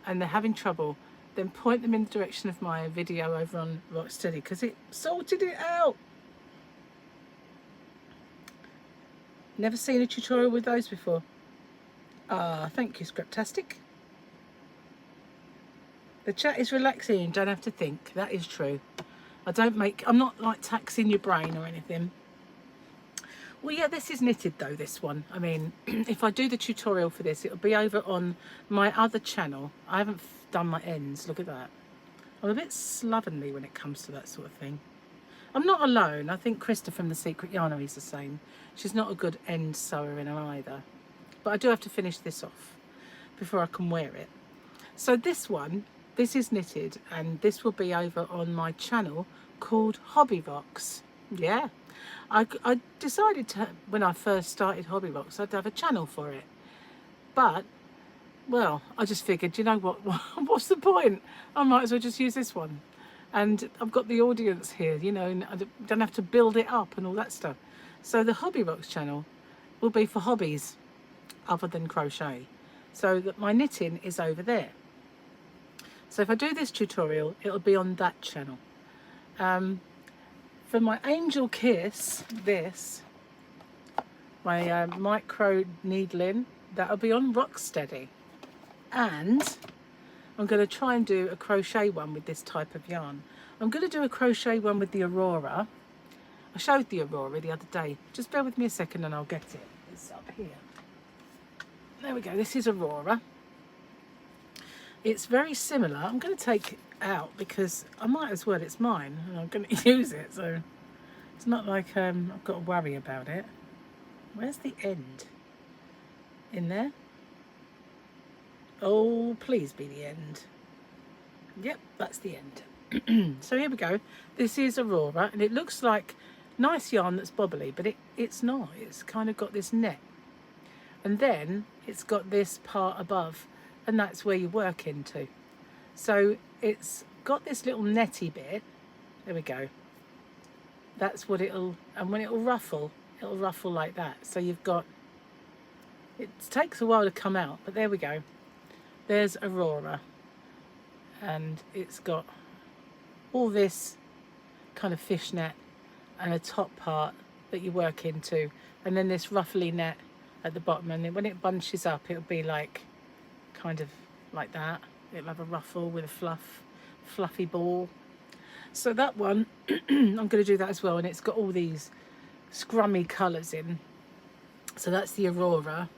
and they're having trouble, then point them in the direction of my video over on Rocksteady because it sorted it out. Never seen a tutorial with those before. Thank you, Scriptastic. The chat is relaxing, you don't have to think. That is true. I'm not like taxing your brain or anything. Well, yeah, this is knitted though, this one. I mean, if I do the tutorial for this, it'll be over on my other channel. I haven't done my ends, look at that. I'm a bit slovenly when it comes to that sort of thing. I'm not alone. I think Krista from The Secret Yarnery is the same. She's not a good end sewer in her either. But I do have to finish this off before I can wear it. So this is knitted, and this will be over on my channel called Hobby Rocks. Yeah, I decided to, when I first started Hobby Rocks, I'd have a channel for it. But, well, I just figured, you know what, what's the point? I might as well just use this one. And I've got the audience here, you know, and I don't have to build it up and all that stuff. So the Hobby Rocks channel will be for hobbies. other than crochet, so that my knitting is over there. So if I do this tutorial, it'll be on that channel. For my Angel Kiss, my micro needling, that'll be on Rocksteady. And I'm going to try and do a crochet one with this type of yarn. I'm going to do a crochet one with the Aurora. I showed the Aurora the other day. Just bear with me a second and I'll get it. It's up here. There we go. This is Aurora. It's very similar. I'm going to take it out because I might as well. It's mine and I'm going to use it. So it's not like I've got to worry about it. Where's the end? In there? Oh, please be the end. Yep, that's the end. So here we go. This is Aurora, and it looks like nice yarn that's bobbly, but it's not. It's kind of got this net. And then it's got this part above, and that's where you work into. So it's got this little netty bit. There we go. That's what it'll, and when it'll ruffle like that. So you've got, it takes a while to come out, but there we go. There's Aurora, and it's got all this kind of fishnet and a top part that you work into, and then this ruffly net at the bottom, and then when it bunches up it'll be like kind of like that. It'll have a ruffle with a fluffy ball. So that one I'm going to do that as well, and it's got all these scrummy colours in. So that's the Aurora.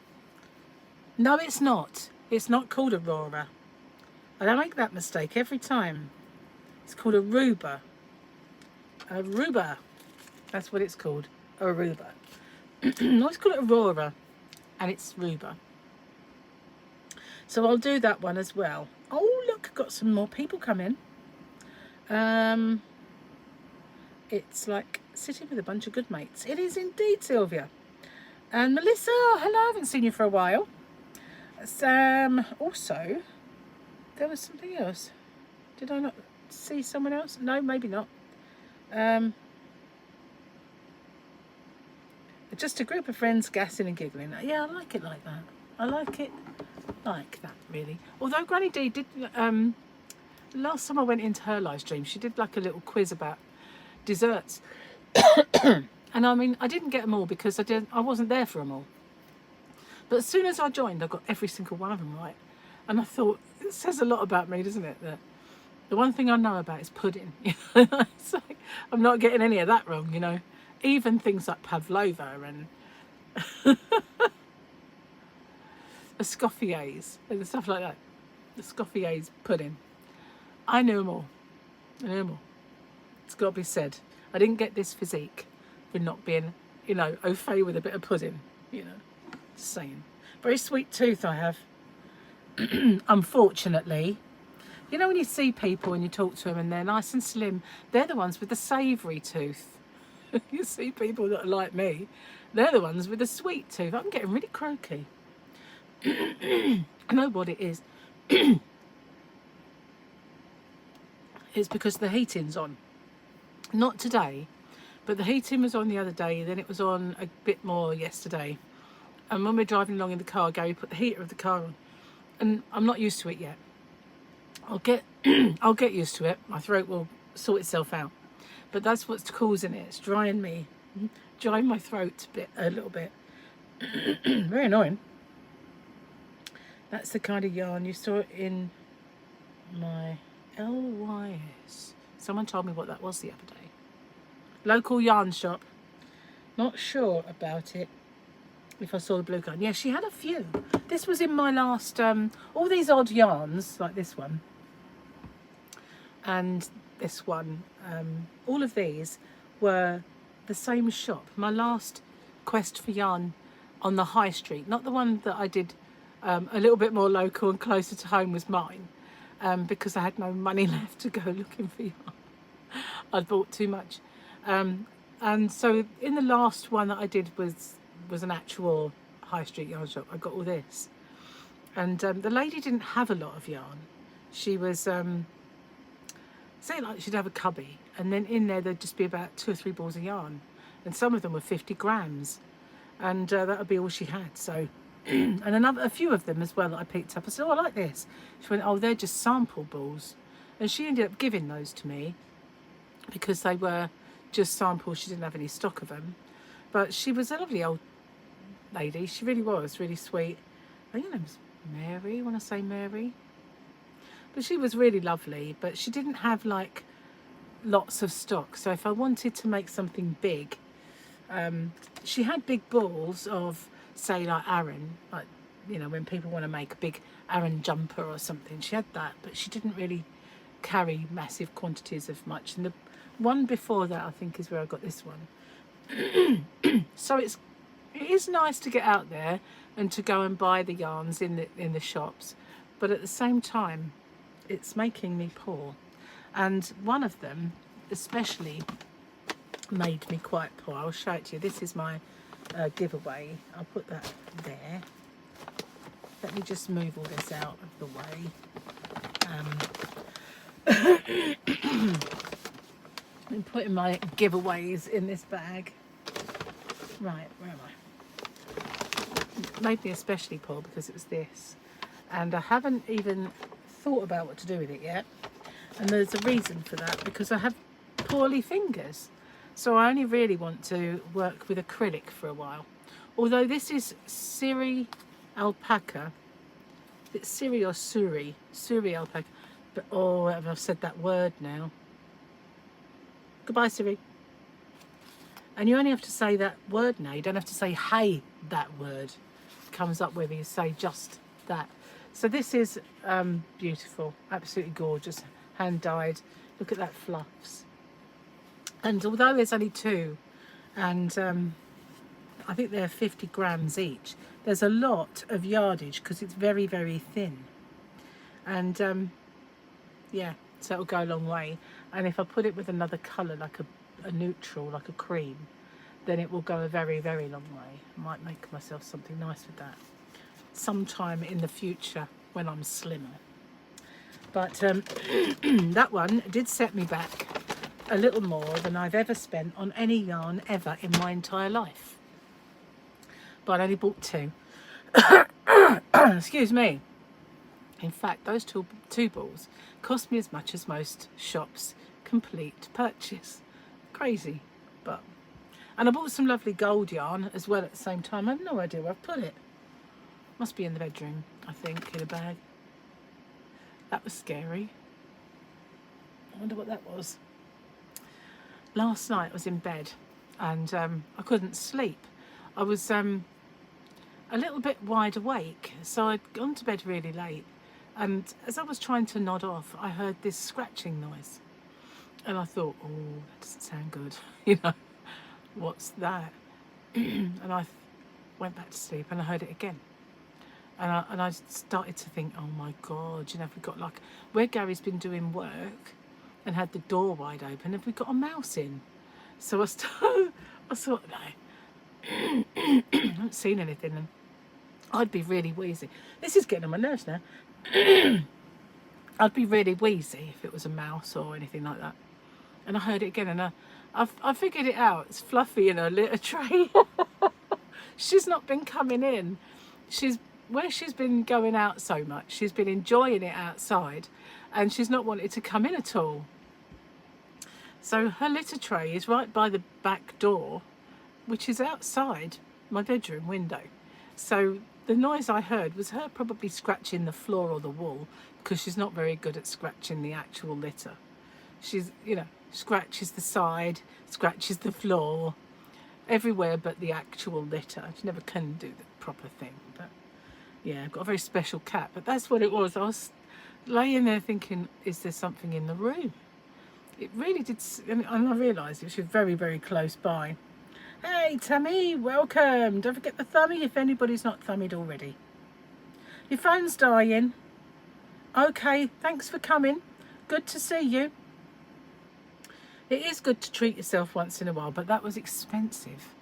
No, it's not. It's not called Aurora. I don't make that mistake every time. It's called Aruba. Aruba. That's what it's called. Aruba. I always call it Aurora, and it's Ruba. So I'll do that one as well. Oh, look, I've got some more people coming. It's like sitting with a bunch of good mates. It is indeed, Sylvia. And Melissa, hello, I haven't seen you for a while. Also, there was something else. Did I not see someone else? No, maybe not. Just a group of friends gassing and giggling. Yeah, I like it like that. I like it like that, really. Although Granny D did, last time I went into her live stream, she did like a little quiz about desserts. And I mean, I didn't get them all because I wasn't there for them all. But as soon as I joined, I got every single one of them right. And I thought, it says a lot about me, doesn't it? That the one thing I know about is pudding. It's like, I'm not getting any of that wrong, you know. Even things like pavlova and escoffiers and stuff like that. Escoffiers pudding. I knew them all. I knew them all. It's got to be said. I didn't get this physique for not being, you know, au fait with a bit of pudding, you know. Just saying. Very sweet tooth I have. Unfortunately. You know when you see people and you talk to them and they're nice and slim, they're the ones with the savoury tooth. You see people that are like me, they're the ones with the sweet tooth. I'm getting really croaky. I know what it is. It's because the heating's on. Not today, but the heating was on the other day, then it was on a bit more yesterday. And when we're driving along in the car, Gary put the heater of the car on. And I'm not used to it yet. I'll get used to it. My throat will sort itself out. But that's what's causing it. It's drying my throat a little bit. Very annoying. That's the kind of yarn you saw in my LYS. Someone told me what that was the other day. Local yarn shop. Not sure about it. If I saw the blue card. Yeah, she had a few. This was in my last, all these odd yarns, like this one. And this one. All of these were the same shop. My last quest for yarn on the high street, not the one that I did a little bit more local and closer to home, was mine, because I had no money left to go looking for yarn. I'd bought too much. And so in the last one that I did was an actual high street yarn shop. I got all this. And the lady didn't have a lot of yarn. She was, say like she'd have a cubby, and then in there there'd just be about 2 or 3 balls of yarn. And some of them were 50 grams. And that would be all she had. So And a few of them as well that I picked up. I said, oh, I like this. She went, oh, they're just sample balls. And she ended up giving those to me because they were just samples. She didn't have any stock of them. But she was a lovely old lady. She really was, really sweet. I think her name's Mary, when I say Mary. But she was really lovely. But she didn't have like lots of stock. So if I wanted to make something big, she had big balls of, say, like Aran, like, you know, when people want to make a big Aran jumper or something, she had that, but she didn't really carry massive quantities of much. And the one before that, I think, is where I got this one. So it is nice to get out there and to go and buy the yarns in the shops, but at the same time, it's making me poor. And one of them especially made me quite poor. I'll show it to you. This is my giveaway. I'll put that there. Let me just move all this out of the way. I'm putting my giveaways in this bag. Right, where am I? It made me especially poor because it was this. And I haven't even thought about what to do with it yet. And there's a reason for that, because I have poorly fingers. So I only really want to work with acrylic for a while. Although this is Siri alpaca. It's Siri or Suri? Suri alpaca. But, oh, I've said that word now. Goodbye, Siri. And you only have to say that word now. You don't have to say, hey, that word. It comes up whether you say just that. So this is beautiful. Absolutely gorgeous. Hand dyed. Look at that fluffs. And although there's only two, and I think they're 50 grams each, there's a lot of yardage because it's very, very thin. And yeah, so it'll go a long way. And if I put it with another colour, like a neutral, like a cream, then it will go a very, very long way. I might make myself something nice with that sometime in the future when I'm slimmer. But that one did set me back a little more than I've ever spent on any yarn ever in my entire life. But I only bought two. Excuse me. In fact, those two balls cost me as much as most shops' complete purchase. Crazy, but... And I bought some lovely gold yarn as well at the same time. I have no idea where I've put it. Must be in the bedroom, I think, in a bag. That was scary. I wonder what that was. Last night I was in bed and I couldn't sleep. I was a little bit wide awake, so I'd gone to bed really late. And as I was trying to nod off, I heard this scratching noise. And I thought, oh, that doesn't sound good. You know, what's that? And I went back to sleep and I heard it again. And I started to think, oh my God, you know, if we've got like, where Gary's been doing work and had the door wide open, have we got a mouse in? So I thought, no, I haven't seen anything. And I'd be really wheezy. This is getting on my nerves now. I'd be really wheezy if it was a mouse or anything like that. And I heard it again, and I figured it out. It's Fluffy in her litter tray. She's not been coming in. Where she's been going out so much, she's been enjoying it outside, and she's not wanted to come in at all. So her litter tray is right by the back door, which is outside my bedroom window. So the noise I heard was her probably scratching the floor or the wall, because she's not very good at scratching the actual litter. She's, you know, scratches the side, scratches the floor, everywhere but the actual litter. She never can do the proper thing. But yeah, I've got a very special cat. But that's what it was. I was laying there thinking, is there something in the room? It really did, and I realised it was very, very close by. Hey, Tammy, welcome. Don't forget the thummy if anybody's not thummied already. Your phone's dying. Okay, thanks for coming. Good to see you. It is good to treat yourself once in a while, but that was expensive.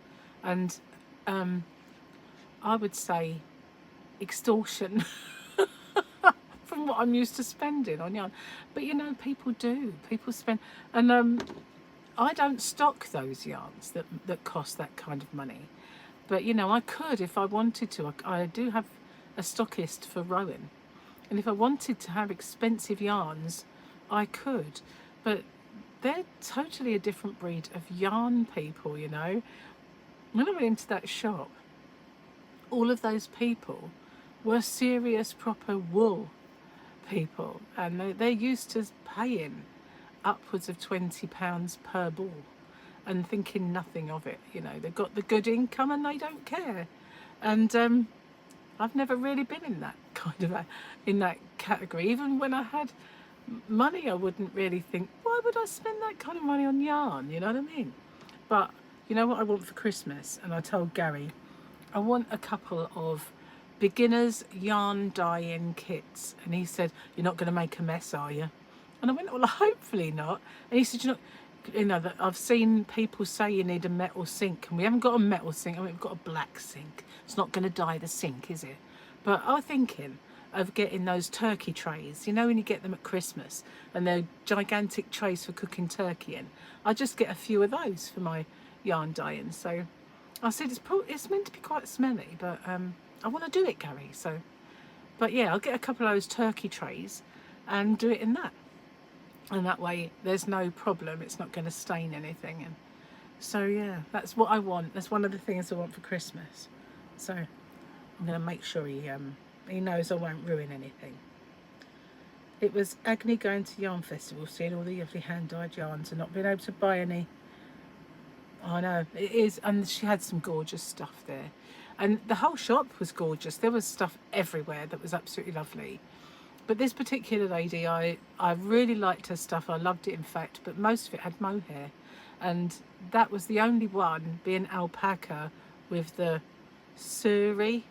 And I would say extortion from what I'm used to spending on yarn. But you know, people do. People spend, and I don't stock those yarns that cost that kind of money. But, you know, I could if I wanted to. I do have a stockist for Rowan. And if I wanted to have expensive yarns, I could. But they're totally a different breed of yarn people, you know. When I went into that shop, all of those people were serious, proper wool people. And they're used to paying upwards of £20 per ball and thinking nothing of it. You know, they've got the good income and they don't care. And I've never really been in that kind of in that category. Even when I had money, I wouldn't really think, why would I spend that kind of money on yarn? You know what I mean? But you know what I want for Christmas? And I told Gary, I want a couple of beginners yarn dye-in kits. And he said, you're not going to make a mess, are you? And I went, well, hopefully not. And he said, you know that I've seen people say you need a metal sink, and we haven't got a metal sink. I mean, we've got a black sink. It's not going to dye the sink, is it? But I'm thinking of getting those turkey trays. You know when you get them at Christmas, and they're gigantic trays for cooking turkey in. I just get a few of those for my yarn dyeing. So I said it's meant to be quite smelly, but I want to do it, Gary. So, but yeah, I'll get a couple of those turkey trays and do it in that. And that way there's no problem, it's not going to stain anything. And so yeah, that's what I want. That's one of the things I want for Christmas. So I'm going to make sure he knows I won't ruin anything. It was agony going to yarn festival, seeing all the lovely hand dyed yarns and not being able to buy any. I know it is. And she had some gorgeous stuff there, and the whole shop was gorgeous. There was stuff everywhere that was absolutely lovely. But this particular lady, I really liked her stuff. I loved it, in fact, but most of it had mohair. And that was the only one, being alpaca with the suri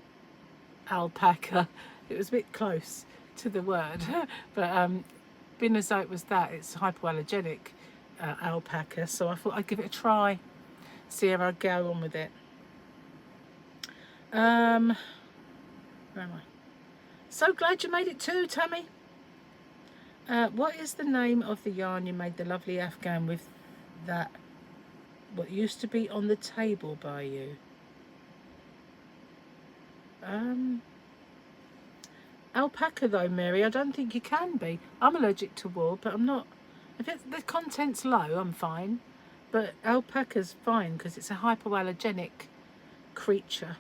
alpaca. It was a bit close to the word. But being as though it was that, it's hypoallergenic alpaca. So I thought I'd give it a try, see how I go on with it. Where am I? So glad you made it too, Tammy. What is the name of the yarn you made the lovely Afghan with that, what used to be on the table by you? Alpaca though, Mary, I don't think you can be. I'm allergic to wool, but I'm not. If the content's low, I'm fine. But alpaca's fine because it's a hypoallergenic creature.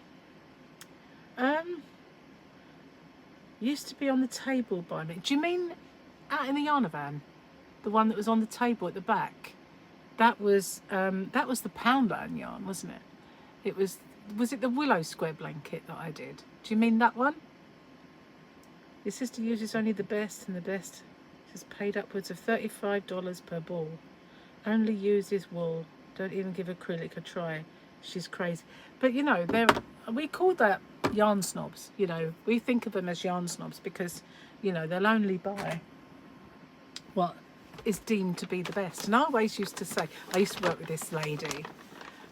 Used to be on the table by me. Do you mean out in the Yarnavan? The one that was on the table at the back? That was the Poundland yarn, wasn't it? It was it the willow square blanket that I did? Do you mean that one? Your sister uses only the best, and the best has paid upwards of $35 per ball. Only uses wool. Don't even give acrylic a try. She's crazy. But you know, we call that yarn snobs. You know, we think of them as yarn snobs because, you know, they'll only buy what is deemed to be the best. And I always used to say, I used to work with this lady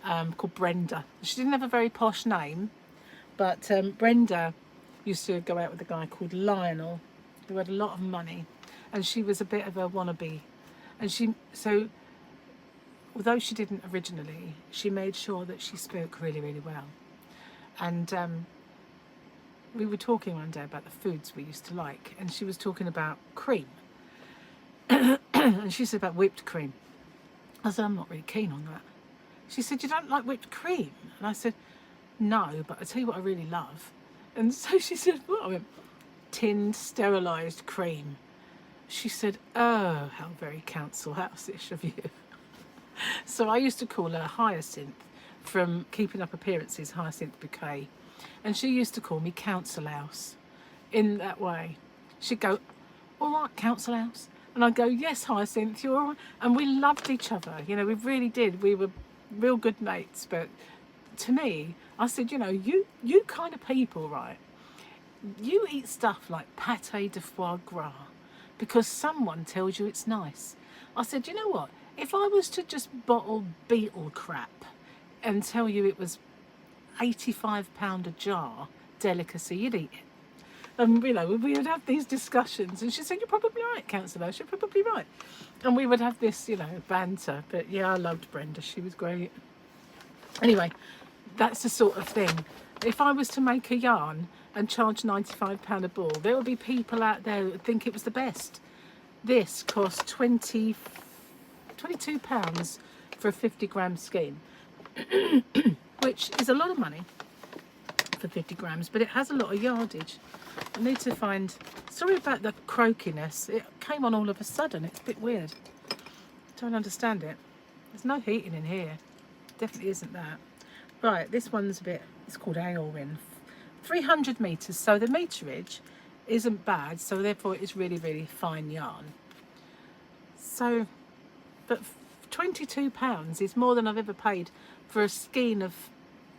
called Brenda. She didn't have a very posh name, but Brenda used to go out with a guy called Lionel who had a lot of money, and she was a bit of a wannabe. And so although she didn't originally, she made sure that she spoke really, really well. And we were talking one day about the foods we used to like, and she was talking about cream. And she said about whipped cream. I said, I'm not really keen on that. She said, you don't like whipped cream? And I said, no, but I tell you what I really love. And so she said, what? I went, tinned, sterilised cream. She said, oh, how very council house-ish of you. So I used to call her Hyacinth from Keeping Up Appearances, Hyacinth Bouquet. And she used to call me Council House in that way. She'd go, all right, Council House. And I'd go, yes, Hyacinth, you're all right. And we loved each other. You know, we really did. We were real good mates. But to me, I said, you know, you kind of people, right? You eat stuff like pâté de foie gras because someone tells you it's nice. I said, you know what? If I was to just bottle beetle crap and tell you it was £85 a jar delicacy, you'd eat it. And, you know, we would have these discussions, and she said, you're probably right, Councillor, you're probably right. And we would have this, you know, banter. But yeah, I loved Brenda. She was great. Anyway, that's the sort of thing. If I was to make a yarn and charge £95 a ball, there would be people out there that would think it was the best. This cost £22 for a 50-gram skein, which is a lot of money for 50 grams, but it has a lot of yardage. I need to find, sorry about the croakiness, it came on all of a sudden, it's a bit weird. Don't understand it. There's no heating in here, definitely isn't that. Right, this one's a bit, it's called Aylwin, 300 meters, so the meterage isn't bad, so therefore it is really, really fine yarn. So, but £22 is more than I've ever paid for a skein of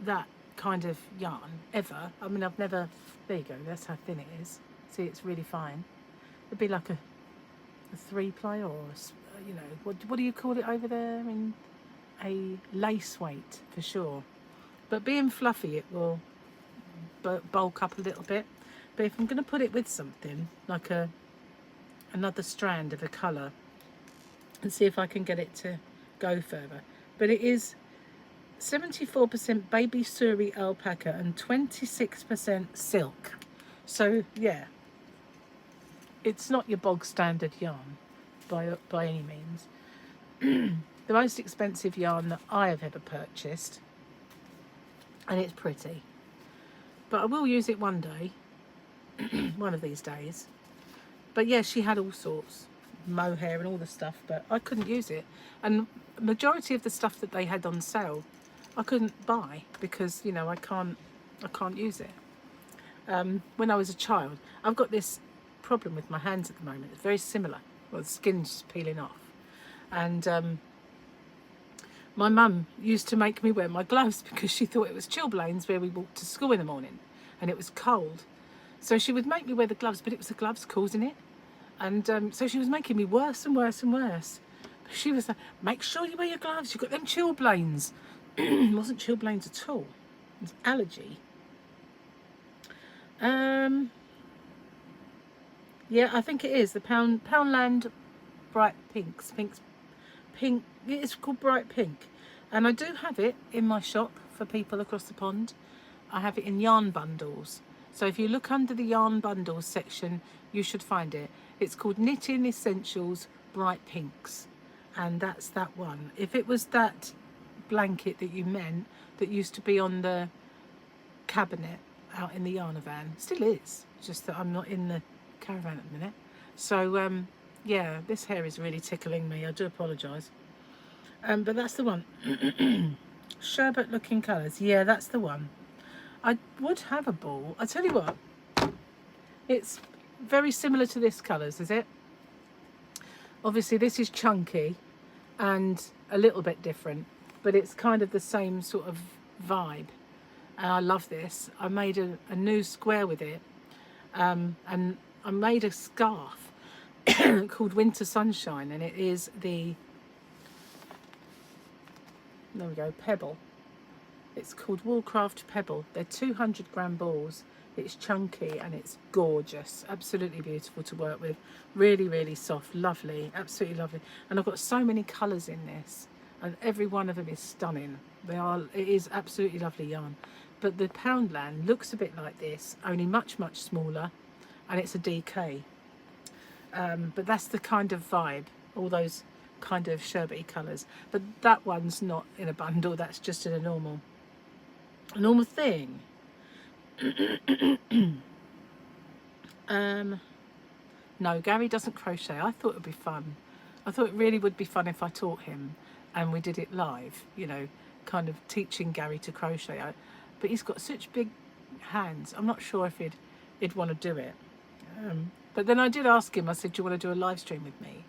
that kind of yarn ever. I mean, I've never, there you go, that's how thin it is. See, it's really fine. It'd be like a 3-ply, or you know, what do you call it over there? I mean, a lace weight for sure. But being fluffy, it will bulk up a little bit. But if I'm going to put it with something like another strand of a colour, and see if I can get it to go further. But it is 74% baby suri alpaca and 26% silk. So yeah, it's not your bog standard yarn by any means. The most expensive yarn that I have ever purchased, and it's pretty. But I will use it one day, one of these days. But yeah, she had all sorts, mohair and all the stuff, but I couldn't use it. And majority of the stuff that they had on sale, I couldn't buy because, you know, I can't use it. When I was a child, I've got this problem with my hands at the moment. It's very similar. Well, the skin's just peeling off. And my mum used to make me wear my gloves because she thought it was chilblains where we walked to school in the morning and it was cold. So she would make me wear the gloves, but it was the gloves causing it. And so she was making me worse and worse and worse. She was like, make sure you wear your gloves, you've got them chilblains. It wasn't chilblains at all. It was allergy. Yeah, I think it is. The Poundland Bright Pinks. Pink. It's called Bright Pink. And I do have it in my shop for people across the pond. I have it in yarn bundles. So if you look under the yarn bundles section, you should find it. It's called Knitting Essentials Bright Pinks. And that's that one. If it was that blanket that you meant that used to be on the cabinet out in the yarn van, still is, just that I'm not in the caravan at the minute. So yeah, this hair is really tickling me, I do apologise. But that's the one. Sherbet looking colours, yeah, that's the one. I would have a ball. I tell you what, it's very similar to this colours, is it? Obviously this is chunky and a little bit different, but it's kind of the same sort of vibe. And I love this. I made a new square with it, and I made a scarf called Winter Sunshine, and it is the, there we go, Pebble. It's called Woolcraft Pebble. They're 200 gram balls. It's chunky and it's gorgeous, absolutely beautiful to work with. Really, really soft, lovely, absolutely lovely. And I've got so many colours in this, and every one of them is stunning. It is absolutely lovely yarn. But the Poundland looks a bit like this, only much, much smaller, and it's a DK. But that's the kind of vibe, all those kind of sherbety colours. But that one's not in a bundle, that's just in a normal thing. No, Gary doesn't crochet. I thought it would be fun. I thought it really would be fun if I taught him and we did it live, you know, kind of teaching Gary to crochet. But he's got such big hands. I'm not sure if he'd want to do it. But then I did ask him, I said, do you want to do a live stream with me?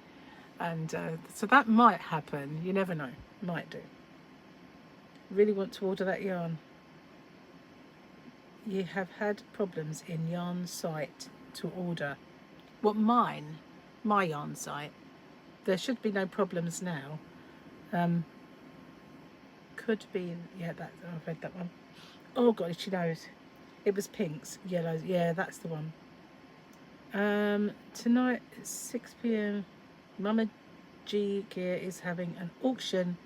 And so that might happen. You never know. Might do. Really want to order that yarn. You have had problems in yarn site to order. What, mine? My yarn site? There should be no problems now. Could be, yeah, I've read that one. Oh God, she knows. It was pinks, yellows. Yeah, that's the one. Tonight at 6 p.m. Mama G Gear is having an auction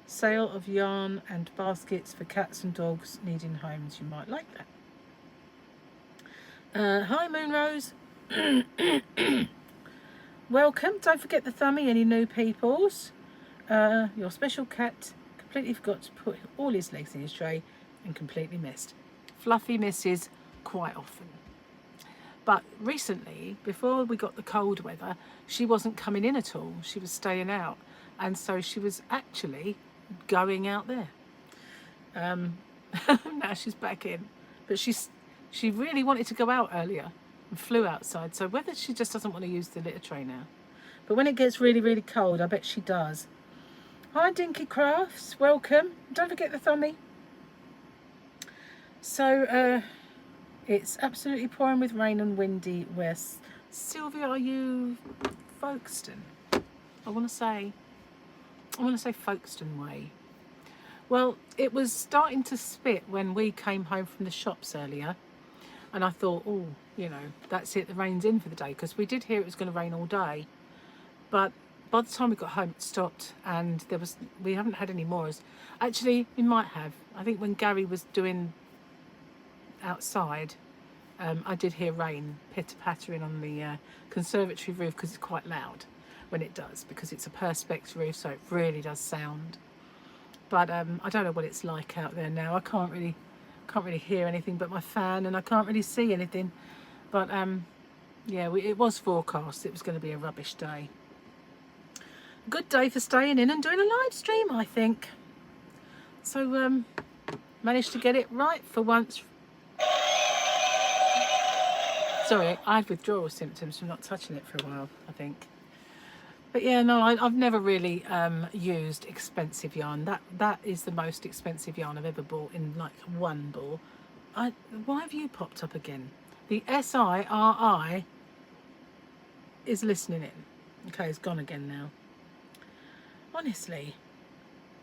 Sale of yarn and baskets for cats and dogs needing homes. You might like that. Hi Moonrose. Welcome. Don't forget the thumbie, any new peoples. Your special cat completely forgot to put all his legs in his tray and completely missed. Fluffy misses quite often. But recently, before we got the cold weather, she wasn't coming in at all. She was staying out. And so she was actually going out there. Now she's back in. But she really wanted to go out earlier and flew outside. So whether she just doesn't want to use the litter tray now. But when it gets really, really cold, I bet she does. Hi Dinky Crafts, welcome. Don't forget the thumbie. So it's absolutely pouring with rain and windy west. Sylvia, are you Folkestone? I want to say Folkestone way. Well, it was starting to spit when we came home from the shops earlier. And I thought, oh, you know, that's it, the rain's in for the day. Because we did hear it was going to rain all day. But by the time we got home, it stopped. And we haven't had any more. Actually, we might have. I think when Gary was doing outside, I did hear rain pitter-pattering on the conservatory roof because it's quite loud when it does, because it's a perspex roof, so it really does sound. But I don't know what it's like out there now. I can't really hear anything but my fan, and I can't really see anything. But yeah, it was forecast it was going to be a rubbish day. A good day for staying in and doing a live stream, I think. So managed to get it right for once. Sorry, I had withdrawal symptoms from not touching it for a while, I think. But yeah, no, I've never really used expensive yarn. That is the most expensive yarn I've ever bought in like one ball. Why have you popped up again? The SIRI is listening in. Okay, it's gone again now. Honestly,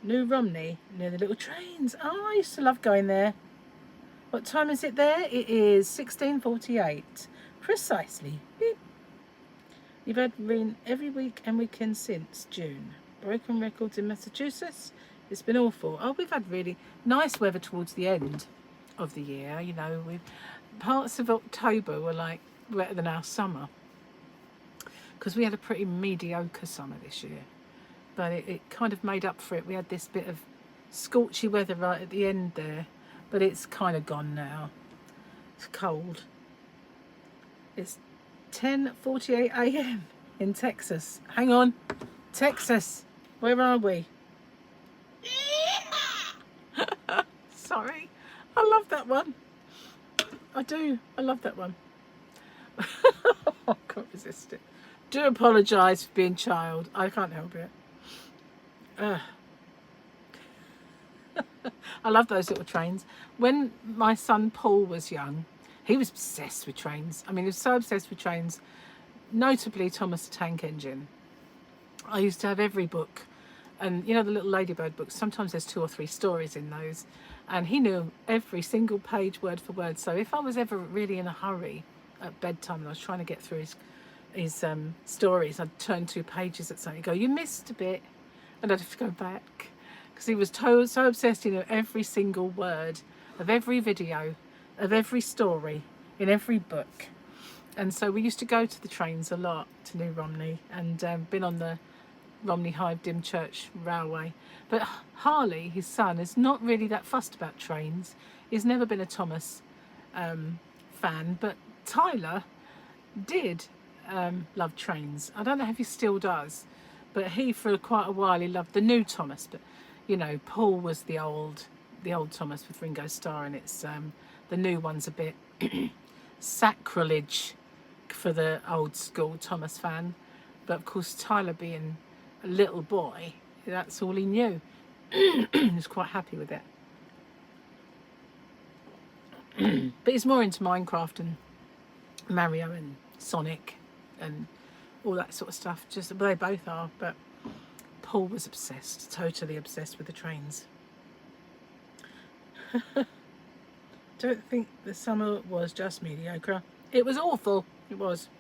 New Romney, near the little trains. Oh, I used to love going there. What time is it there? It is 16:48. Precisely. Beep. You've had rain every week and weekend since June. Broken records in Massachusetts. It's been awful. Oh, we've had really nice weather towards the end of the year. You know, parts of October were like wetter than our summer, because we had a pretty mediocre summer this year. But it kind of made up for it. We had this bit of scorchy weather right at the end there, but it's kind of gone now. It's cold. It's 10:48 a.m. in Texas. Hang on. Texas. Where are we? Sorry. I love that one. I do. I love that one. I can't resist it. Do apologise for being child. I can't help it. I love those little trains. When my son Paul was young, he was obsessed with trains. I mean, he was so obsessed with trains, notably Thomas the Tank Engine. I used to have every book, and you know the little Ladybird books, sometimes there's 2 or 3 stories in those, and he knew every single page word for word. So if I was ever really in a hurry at bedtime and I was trying to get through his stories, I'd turn 2 pages at something, go, you missed a bit, and I'd have to go back, because he was so obsessed. He knew every single word of every video, of every story, in every book. And so we used to go to the trains a lot, to New Romney, and been on the Romney Hive Dymchurch Railway. But Harley, his son, is not really that fussed about trains. He's never been a Thomas fan, but Tyler did love trains. I don't know if he still does, but he, for quite a while, he loved the new Thomas. But you know, Paul was the old Thomas with Ringo Starr, and it's the new one's a bit sacrilege for the old school Thomas fan. But of course, Tyler, being a little boy, that's all he knew. He was quite happy with it. But he's more into Minecraft and Mario and Sonic and all that sort of stuff. Just, well, they both are, but Paul was obsessed, totally obsessed with the trains. Don't think the summer was just mediocre. It was awful. It was.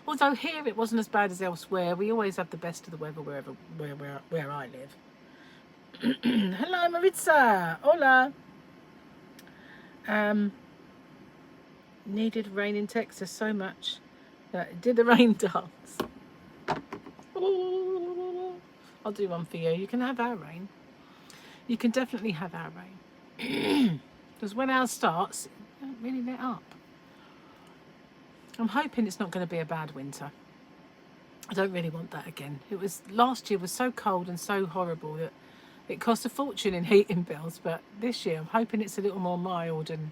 Although here it wasn't as bad as elsewhere. We always have the best of the weather where I live. Hello, Maritza. Hola. Needed rain in Texas so much that it did the rain dance. I'll do one for you. You can have our rain. You can definitely have our rain. Because when ours starts, it don't really let up. I'm hoping it's not going to be a bad winter. I don't really want that again. Last year was so cold and so horrible that it cost a fortune in heating bills, but this year I'm hoping it's a little more mild and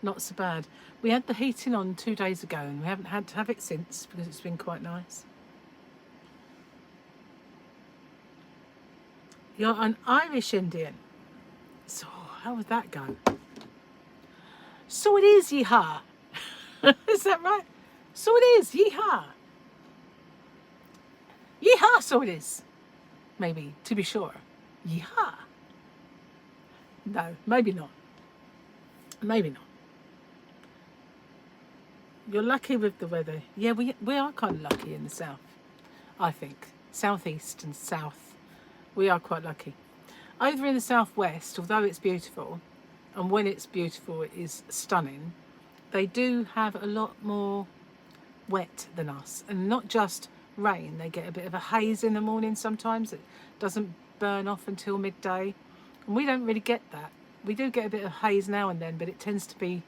not so bad. We had the heating on 2 days ago and we haven't had to have it since because it's been quite nice. You're an Irish Indian. So how would that go? So it is, yeehaw. Is that right? So it is, yeehaw. Yeehaw, so it is. Maybe, to be sure. Yeehaw. No, maybe not. Maybe not. You're lucky with the weather. Yeah, we are kind of lucky in the south, I think. Southeast and south. We are quite lucky. Over in the southwest, although it's beautiful, and when it's beautiful it is stunning, they do have a lot more wet than us. And not just rain, they get a bit of a haze in the morning sometimes. It doesn't burn off until midday. And we don't really get that. We do get a bit of haze now and then, but it tends to be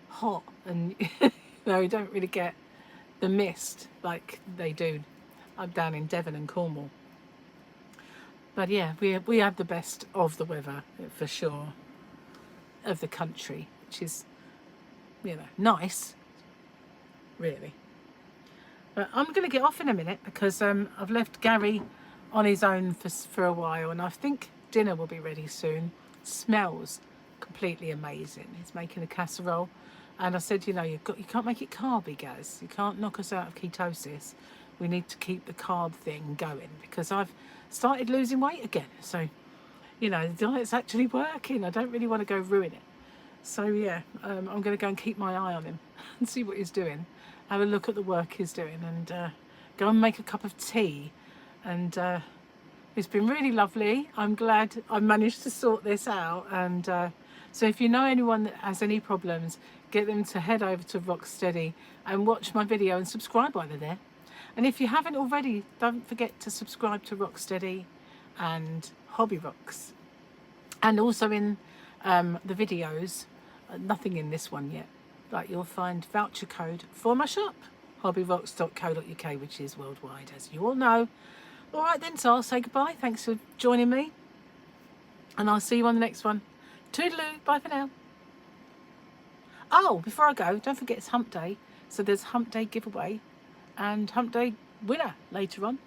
hot and we don't really get the mist like they do. I'm down in Devon and Cornwall. But yeah, we have the best of the weather for sure, of the country, which is, nice, really. But I'm going to get off in a minute because I've left Gary on his own for a while, and I think dinner will be ready soon. Smells completely amazing. He's making a casserole, and I said, you can't make it carby, Gaz. You can't knock us out of ketosis. We need to keep the carb thing going because I've started losing weight again. So, the diet's actually working. I don't really want to go ruin it. So yeah, I'm going to go and keep my eye on him and see what he's doing. Have a look at the work he's doing and go and make a cup of tea. And it's been really lovely. I'm glad I managed to sort this out. And so if you know anyone that has any problems, get them to head over to Rocksteady and watch my video and subscribe while they're there. And if you haven't already, don't forget to subscribe to Rocksteady and Hobby Rocks. And also in the videos, nothing in this one yet, but you'll find voucher code for my shop, hobbyrocks.co.uk, which is worldwide, as you all know. All right then, so I'll say goodbye. Thanks for joining me. And I'll see you on the next one. Toodaloo. Bye for now. Oh, before I go, don't forget it's Hump Day. So there's Hump Day giveaway and Hump Day winner later on.